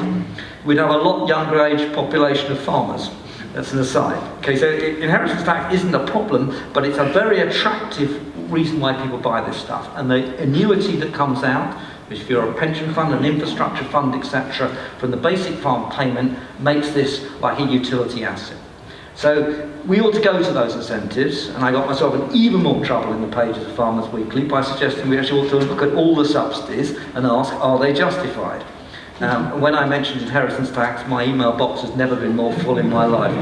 we'd have a lot younger age population of farmers. That's an aside. Okay, so inheritance tax isn't a problem, but it's a very attractive reason why people buy this stuff. And the annuity that comes out, which if you're a pension fund, an infrastructure fund, etc., from the basic farm payment, makes this like a utility asset. So we ought to go to those incentives, and I got myself in even more trouble in the pages of Farmers Weekly by suggesting we actually ought to look at all the subsidies and ask, are they justified? When I mentioned inheritance tax, my email box has never been more full in my life.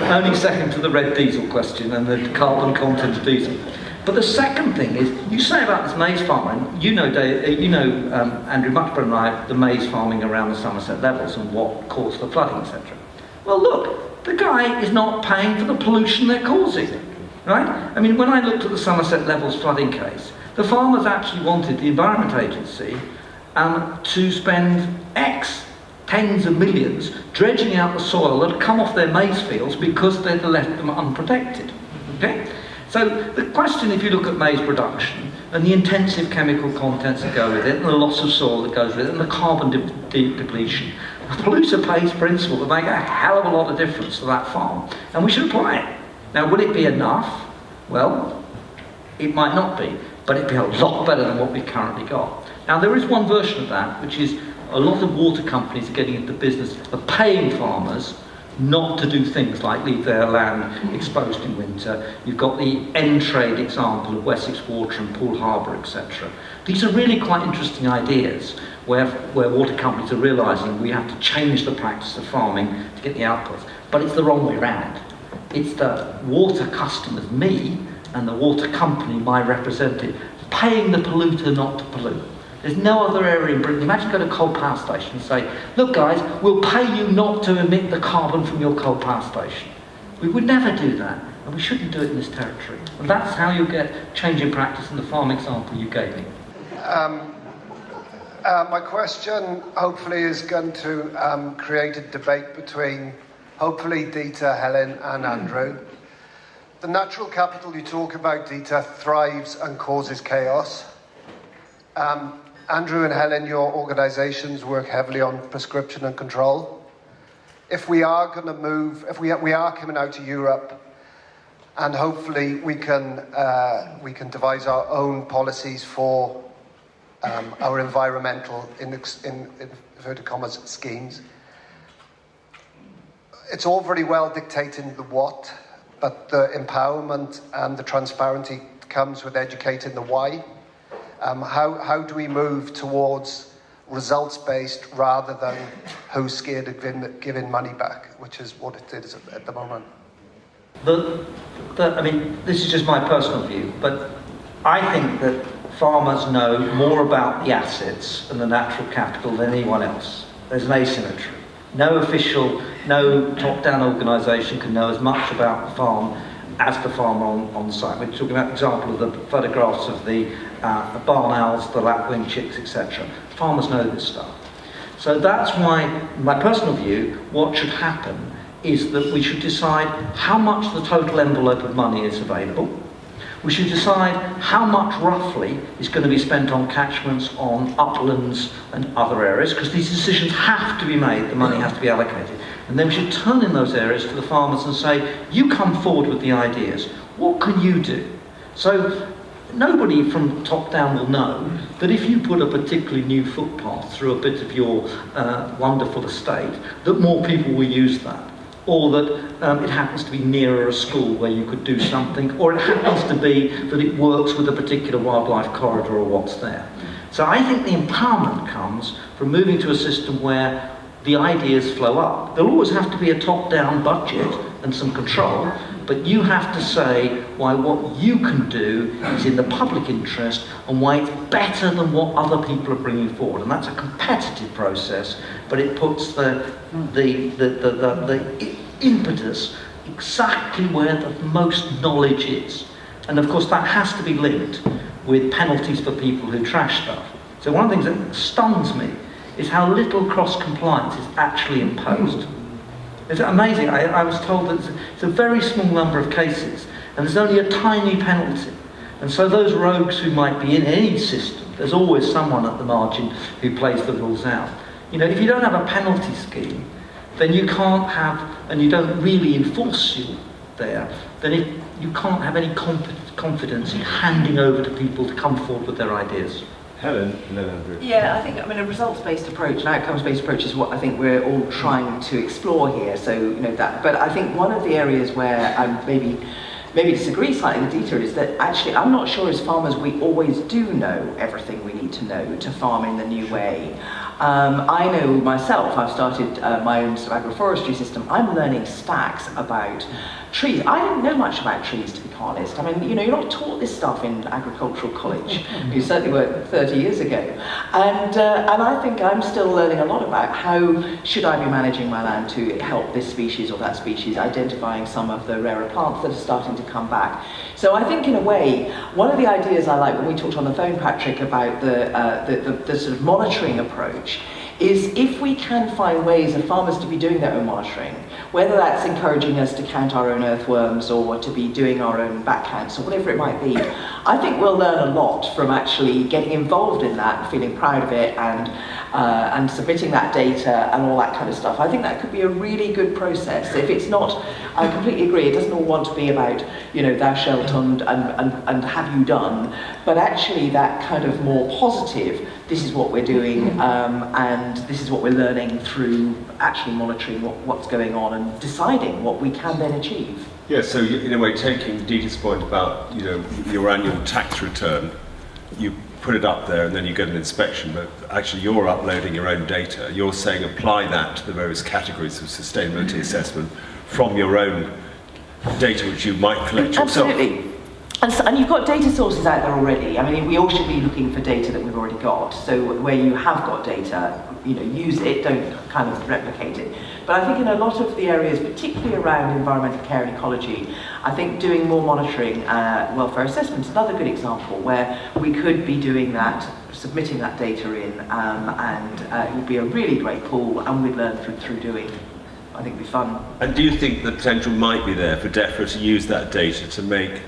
Only second to the red diesel question and the carbon content of diesel. But the second thing is, you say about this maize farming, and you know, Andrew much better than I, the maize farming around the Somerset levels and what caused the flooding, etc. Well, look, the guy is not paying for the pollution they're causing, right? I mean, when I looked at the Somerset levels flooding case, the farmers actually wanted the Environment Agency to spend X tens of millions dredging out the soil that had come off their maize fields because they'd left them unprotected. Okay? So the question, if you look at maize production and the intensive chemical contents that go with it, and the loss of soil that goes with it, and the carbon depletion, the polluter pays principle that make a hell of a lot of difference to that farm, and we should apply it. Now, will it be enough? Well, it might not be, but it'd be a lot better than what we've currently got. Now, there is one version of that, which is a lot of water companies are getting into the business of paying farmers not to do things like leave their land exposed in winter. You've got the N-Trade example of Wessex Water and Poole Harbour, etc. These are really quite interesting ideas where water companies are realising we have to change the practice of farming to get the outputs. But it's the wrong way round. It's the water customers, me, and the water company, my representative, paying the polluter not to pollute. There's no other area in Britain. Imagine go to a coal power station and say, look guys, we'll pay you not to emit the carbon from your coal power station. We would never do that, and we shouldn't do it in this territory. And that's how you get change in practice in the farm example you gave me. My question hopefully is going to create a debate between hopefully Dieter, Helen and Andrew. The natural capital you talk about, Dieter, thrives and causes chaos. Andrew and Helen, your organisations work heavily on prescription and control. If we are going to move, if we are coming out to Europe, and hopefully we can devise our own policies for our environmental, in inverted commas, schemes. It's all very well dictating the what, but the empowerment and the transparency comes with educating the why. How do we move towards results-based rather than who's scared of giving money back, which is what it is at the moment? I mean, this is just my personal view, but I think that farmers know more about the assets and the natural capital than anyone else. There's an asymmetry. No official, no top-down organisation can know as much about the farm as the farmer on site. We're talking about the example of the photographs of the barn owls, the lapwing chicks, etc. Farmers know this stuff. So that's why, my personal view, what should happen is that we should decide how much the total envelope of money is available. We should decide how much roughly is going to be spent on catchments, on uplands and other areas, because these decisions have to be made, the money has to be allocated. And then we should turn in those areas to the farmers and say, you come forward with the ideas, what can you do? So nobody from top down will know that if you put a particularly new footpath through a bit of your wonderful estate, that more people will use that. Or that it happens to be nearer a school where you could do something, or it happens to be that it works with a particular wildlife corridor or what's there. So I think the empowerment comes from moving to a system where the ideas flow up. There'll always have to be a top-down budget and some control, but you have to say why what you can do is in the public interest and why it's better than what other people are bringing forward. And that's a competitive process, but it puts the impetus exactly where the most knowledge is. And of course that has to be linked with penalties for people who trash stuff. So one of the things that stuns me is how little cross-compliance is actually imposed. It's amazing. I was told that it's a very small number of cases and there's only a tiny penalty. And so those rogues who might be in any system, there's always someone at the margin who plays the rules out. You know, if you don't have a penalty scheme, then you can't have, and you don't really enforce you there, then you can't have any confidence in handing over to people to come forward with their ideas. Helen, and then Andrew. Yeah, I think, a results-based approach, an outcomes-based approach is what I think we're all trying to explore here. So, you know, that, but I think one of the areas where I maybe disagree slightly with Dieter is that actually I'm not sure as farmers we always do know everything we need to know to farm in the new way. I know myself, I've started my own sort of agroforestry system. I'm learning stacks about trees. I didn't know much about trees, to be honest. I mean, you know, you're not taught this stuff in agricultural college. You certainly weren't 30 years ago. And I think I'm still learning a lot about how should I be managing my land to help this species or that species, identifying some of the rarer plants that are starting to come back. So I think in a way, one of the ideas I like when we talked on the phone, Patrick, about the sort of monitoring approach is if we can find ways of farmers to be doing their own monitoring, whether that's encouraging us to count our own earthworms or to be doing our own back counts or whatever it might be, I think we'll learn a lot from actually getting involved in that and feeling proud of it and submitting that data and all that kind of stuff. I think that could be a really good process. If it's not, I completely agree, it doesn't all want to be about, you know, thou shalt and have you done, but actually that kind of more positive, this is what we're doing and this is what we're learning through actually monitoring what's going on and deciding what we can then achieve. Yeah, so in a way, taking Dieter's point about, you know, your annual tax return, you put it up there and then you get an inspection, but actually you're uploading your own data. You're saying apply that to the various categories of sustainability assessment from your own data which you might collect yourself. Absolutely. And you've got data sources out there already. I mean, we all should be looking for data that we've already got. So where you have got data, you know, use it, don't kind of replicate it. But I think in a lot of the areas, particularly around environmental care and ecology, I think doing more monitoring, welfare assessment is another good example where we could be doing that, submitting that data in, and it would be a really great pool, and we'd learn through doing. I think it'd be fun. And do you think the potential might be there for DEFRA to use that data to make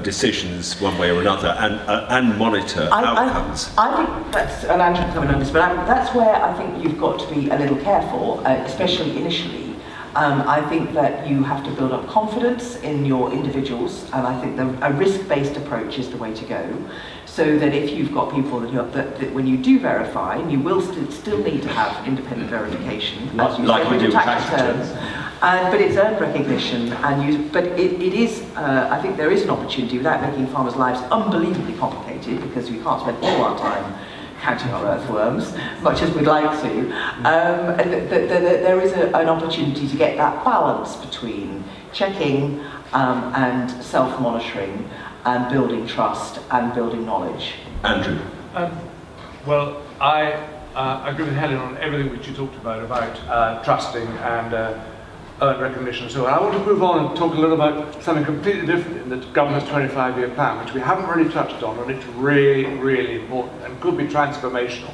decisions one way or another and monitor outcomes? I think that's, and Andrew can come in on this, but that's where I think you've got to be a little careful, especially initially. I think that you have to build up confidence in your individuals, and I think a risk-based approach is the way to go. So that if you've got people that when you do verify, you will still need to have independent verification, as you like say, we do with tax returns. But it's earned recognition, but it is. I think there is an opportunity without making farmers' lives unbelievably complicated, because we can't spend all our time counting our earthworms, much as we'd like to. There is an opportunity to get that balance between checking and self-monitoring and building trust and building knowledge. Andrew? Well, I agree with Helen on everything which you talked about trusting and earned recognition and so on. I want to move on and talk a little about something completely different in the government's 25-year plan, which we haven't really touched on, and it's really, really important and could be transformational.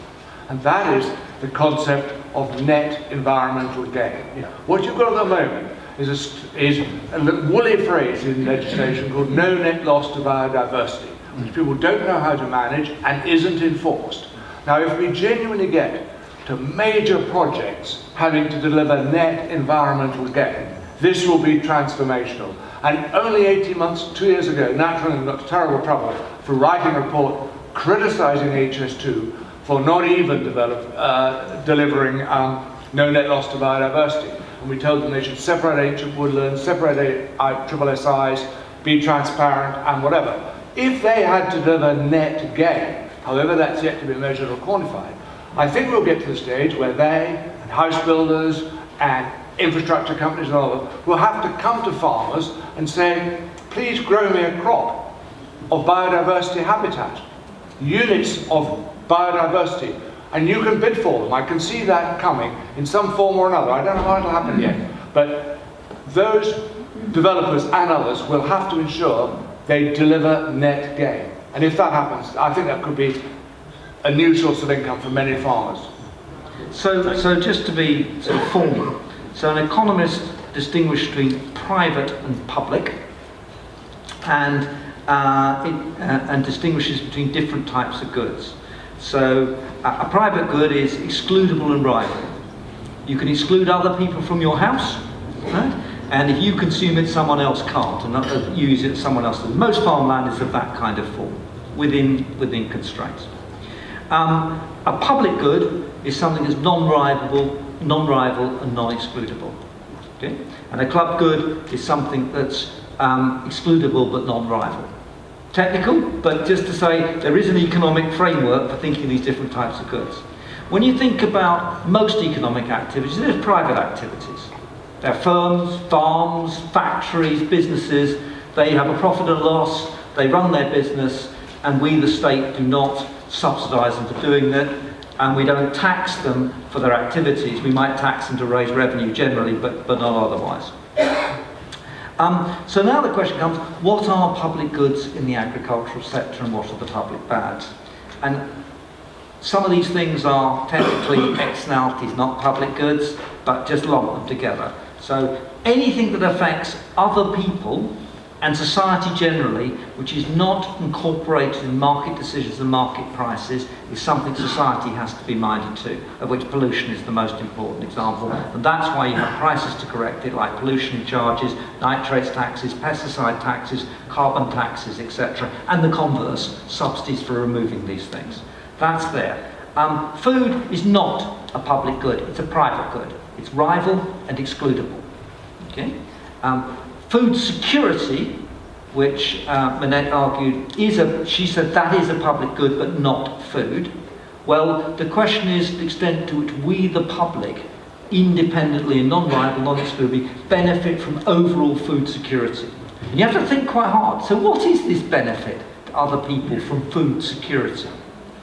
And that is the concept of net environmental gain. What you've got at the moment is a woolly phrase in legislation called no net loss to biodiversity, which people don't know how to manage and isn't enforced. Now, if we genuinely get to major projects having to deliver net environmental gain, this will be transformational. And only 18 months, 2 years ago, Naturally got into terrible trouble for writing a report criticising HS2 for not even delivering no net loss to biodiversity. And we told them they should separate ancient woodlands, separate triple SIs, be transparent and whatever. If they had to deliver net gain, however that's yet to be measured or quantified, I think we'll get to the stage where they, and house builders, and infrastructure companies and all of them, will have to come to farmers and say, please grow me a crop of biodiversity habitat, units of biodiversity, and you can bid for them. I can see that coming in some form or another. I don't know how it'll happen yet, but those developers and others will have to ensure they deliver net gain. And if that happens, I think that could be a new source of income for many farmers. So just to be sort of formal, so an economist distinguishes between private and public, and and distinguishes between different types of goods. So a private good is excludable and rival. You can exclude other people from your house, right? And if you consume it, someone else can't, and use it, someone else does. Most farmland is of that kind of form, within constraints. A public good is something that's non-rival and non-excludable. Okay? And a club good is something that's excludable but non-rival. Technical, but just to say there is an economic framework for thinking these different types of goods. When you think about most economic activities, there's private activities. They're firms, farms, factories, businesses. They have a profit and loss, they run their business, and we, the state, do not subsidise them for doing that, and we don't tax them for their activities. We might tax them to raise revenue generally, but not otherwise. So now the question comes, what are public goods in the agricultural sector and what are the public bads? And some of these things are technically externalities, not public goods, but just lump them together. So anything that affects other people and society generally, which is not incorporated in market decisions and market prices, is something society has to be minded to, of which pollution is the most important example. And that's why you have prices to correct it, like pollution charges, nitrates taxes, pesticide taxes, carbon taxes, etc. And the converse, subsidies for removing these things. That's there. Food is not a public good, it's a private good. It's rival and excludable. Okay? Food security, which Manette argued she said that is a public good but not food. Well, the question is the extent to which we, the public, independently and non-rival, non-exclusively, benefit from overall food security. And you have to think quite hard. So what is this benefit to other people from food security?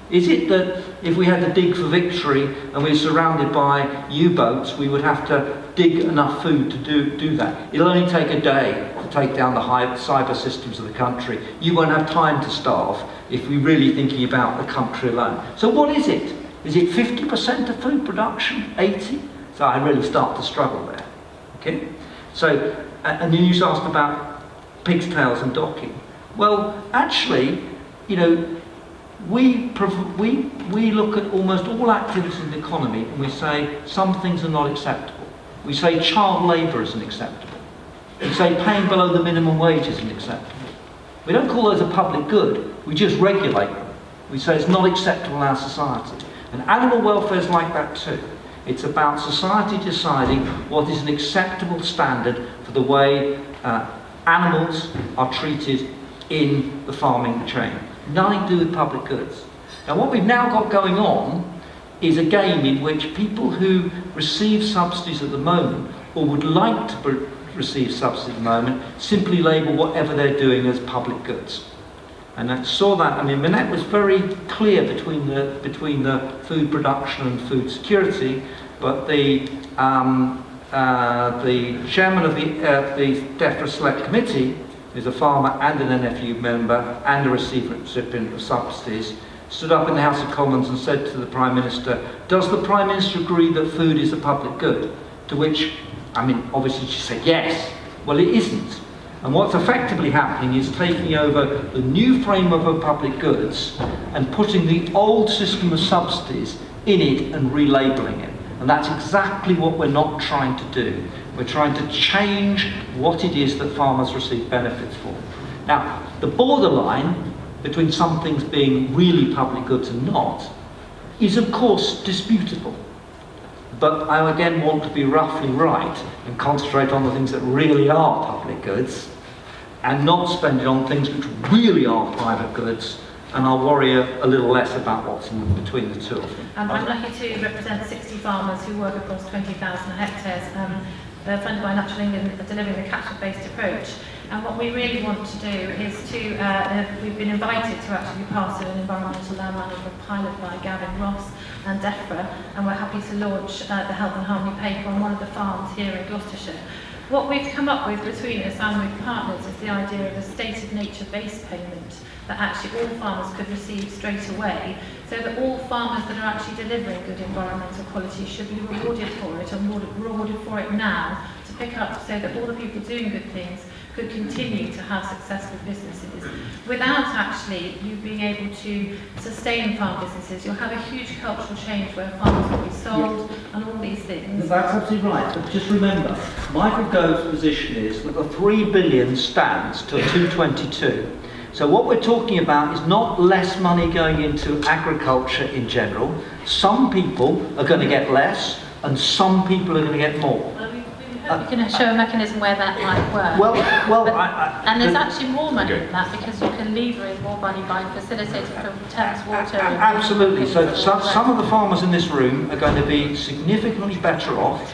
Is it that if we had to dig for victory and we're surrounded by U-boats, we would have to dig enough food to do that? It'll only take a day to take down the cyber systems of the country. You won't have time to starve if we're really thinking about the country alone. So what is it? Is it 50% of food production? 80%? So I really start to struggle there. Okay? So, and then you asked about pig's tails and docking. Well, actually, you know, we look at almost all activities in the economy and we say some things are not acceptable. We say child labour isn't acceptable. We say paying below the minimum wage isn't acceptable. We don't call those a public good, we just regulate them. We say it's not acceptable in our society. And animal welfare is like that too. It's about society deciding what is an acceptable standard for the way animals are treated in the farming chain. Nothing to do with public goods. Now what we've now got going on is a game in which people who receive subsidies at the moment, or would like to receive subsidies at the moment, simply label whatever they're doing as public goods. And I saw that, I mean, Manette was very clear between the food production and food security, but the chairman of the DEFRA Select Committee, who's a farmer and an NFU member and a recipient of subsidies, stood up in the House of Commons and said to the Prime Minister, does the Prime Minister agree that food is a public good? To which, I mean, obviously she said yes. Well, it isn't. And what's effectively happening is taking over the new framework of public goods and putting the old system of subsidies in it and relabeling it. And that's exactly what we're not trying to do. We're trying to change what it is that farmers receive benefits for. Now, the borderline between some things being really public goods and not is of course disputable. But I again want to be roughly right and concentrate on the things that really are public goods and not spend it on things which really are private goods, and I'll worry a little less about what's in between the two of them. I'm lucky to represent 60 farmers who work across 20,000 hectares, funded by Natural England, delivering the catchment-based approach. And what we really want to do is to, we've been invited to actually pass an environmental land management pilot by Gavin Ross and DEFRA, and we're happy to launch the Health and Harmony paper on one of the farms here in Gloucestershire. What we've come up with between us and with partners is the idea of a state of nature-based payment that actually all farmers could receive straight away, so that all farmers that are actually delivering good environmental quality should be rewarded for it, and rewarded for it now, to pick up so that all the people doing good things could continue to have successful businesses without actually you being able to sustain farm businesses. You'll have a huge cultural change where farms will be sold and all these things. That's absolutely right, but just remember, Michael Gove's position is that the 3 billion stands till 222. So what we're talking about is not less money going into agriculture in general. Some people are going to get less and some people are going to get more. We can show a mechanism where that might work. And there's actually more money in that because you can lever in more money by facilitating from Thames Water. Absolutely. So some of the farmers in this room are going to be significantly better off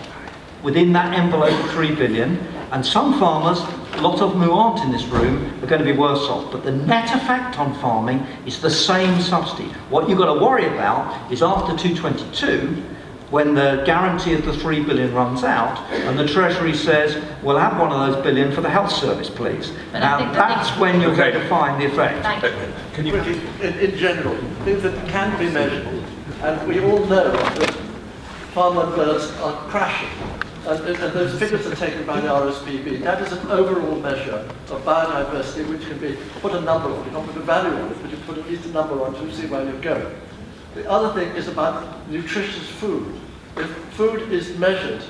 within that envelope of 3 billion, and some farmers, a lot of them who aren't in this room, are going to be worse off. But the net effect on farming is the same subsidy. What you've got to worry about is after 222, when the guarantee of the 3 billion runs out, and the Treasury says, we'll have one of those billion for the health service, please. But now, that's when you're going to find the effect. Can you... in general, things that can be measured, and we all know that farmer birds are crashing, and those figures are taken by the RSPB. That is an overall measure of biodiversity, which can be put a number on. You don't put a value on it, but you put at least a number on to see where you go. The other thing is about nutritious food. If food is measured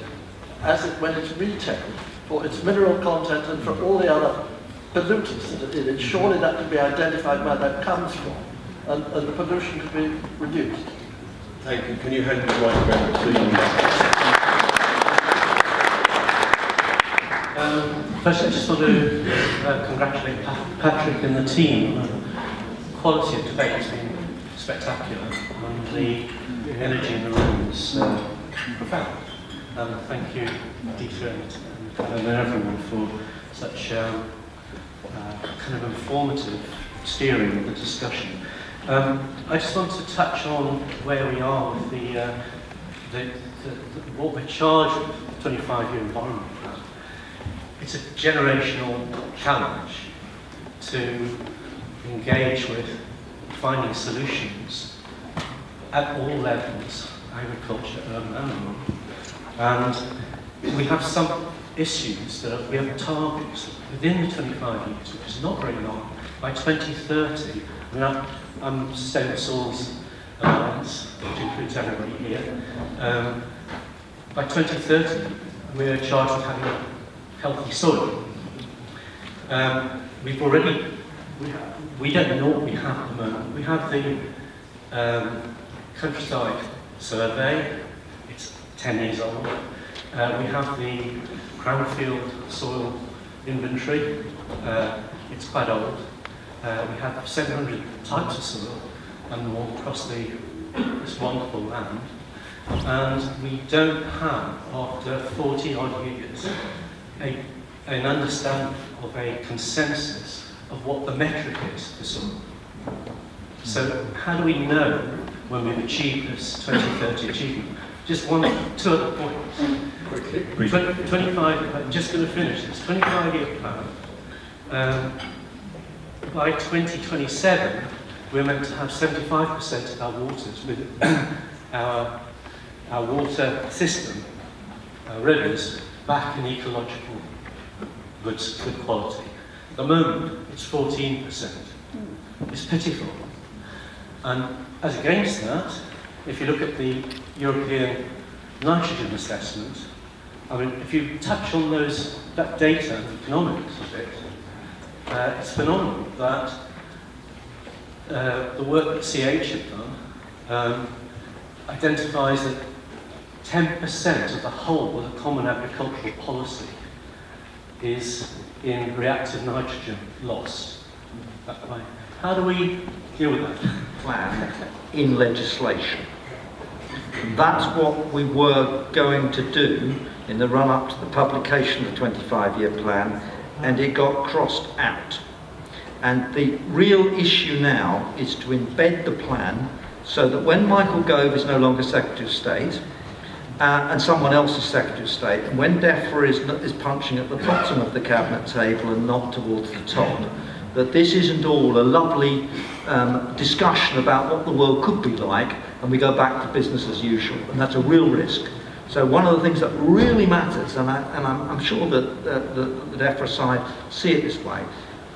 when it's retailed for its mineral content and for all the other pollutants that are in it, surely that can be identified where that comes from, and the pollution could be reduced. Thank you. Can you hand the microphone to First, I just want to congratulate Patrick and the team. The quality of debate has been spectacular, and the energy in the room is profound. Thank you, Dieter and everyone, for such kind of informative steering of the discussion. I just want to touch on where we are with what we're charged with, the 25-year environment plan. It's a generational challenge to engage with finding solutions at all levels, agriculture, urban and rural. And we have some issues that we have targets within the 25 years, which is not very long. By 2030, I'm Sustainable Soils Alliance, which includes everybody here. By 2030, we are charged with having a healthy soil. We don't know what we have at the moment. We have the countryside survey, it's 10 years old. We have the Crownfield soil inventory, it's quite old. We have 700 types of soil and more across this wonderful land. And we don't have, after 40 odd years, an understanding of a consensus of what the metric is for soil. So how do we know when we've achieved this 2030 achievement? Just two other points. 25, I'm just going to finish this, 25-year plan. By 2027, we're meant to have 75% of our waters with our water system, our rivers, back in ecological good quality. At the moment, it's 14%. It's pitiful. And as against that, if you look at the European nitrogen assessment, I mean, if you touch on that data and the economics of it, it's phenomenal that the work that CH have done identifies that 10% of the whole of the common agricultural policy is in reactive nitrogen loss. How do we deal with that? Plan in legislation. That's what we were going to do in the run-up to the publication of the 25-year plan, and it got crossed out. And the real issue now is to embed the plan so that when Michael Gove is no longer Secretary of State, and someone else is Secretary of State, and when DEFRA is punching at the bottom of the cabinet table and not towards the top, that this isn't all a lovely discussion about what the world could be like, and we go back to business as usual, and that's a real risk. So one of the things that really matters, and I'm sure that the FRSI see it this way,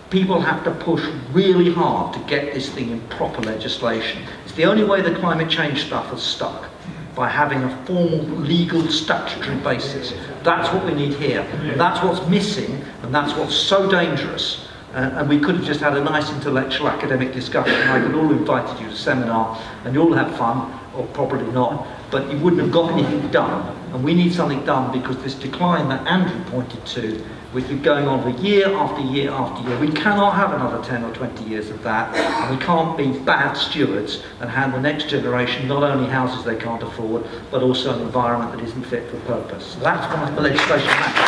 people have to push really hard to get this thing in proper legislation. It's the only way the climate change stuff has stuck, by having a formal legal statutory basis. That's what we need here. And that's what's missing, and that's what's so dangerous. And we could have just had a nice intellectual academic discussion. I could all have invited you to a seminar, and you all have fun, or probably not, but you wouldn't have got anything done. And we need something done, because this decline that Andrew pointed to, which is going on for year after year after year, we cannot have another 10 or 20 years of that, and we can't be bad stewards and hand the next generation not only houses they can't afford, but also an environment that isn't fit for purpose. So that's why the legislation matters.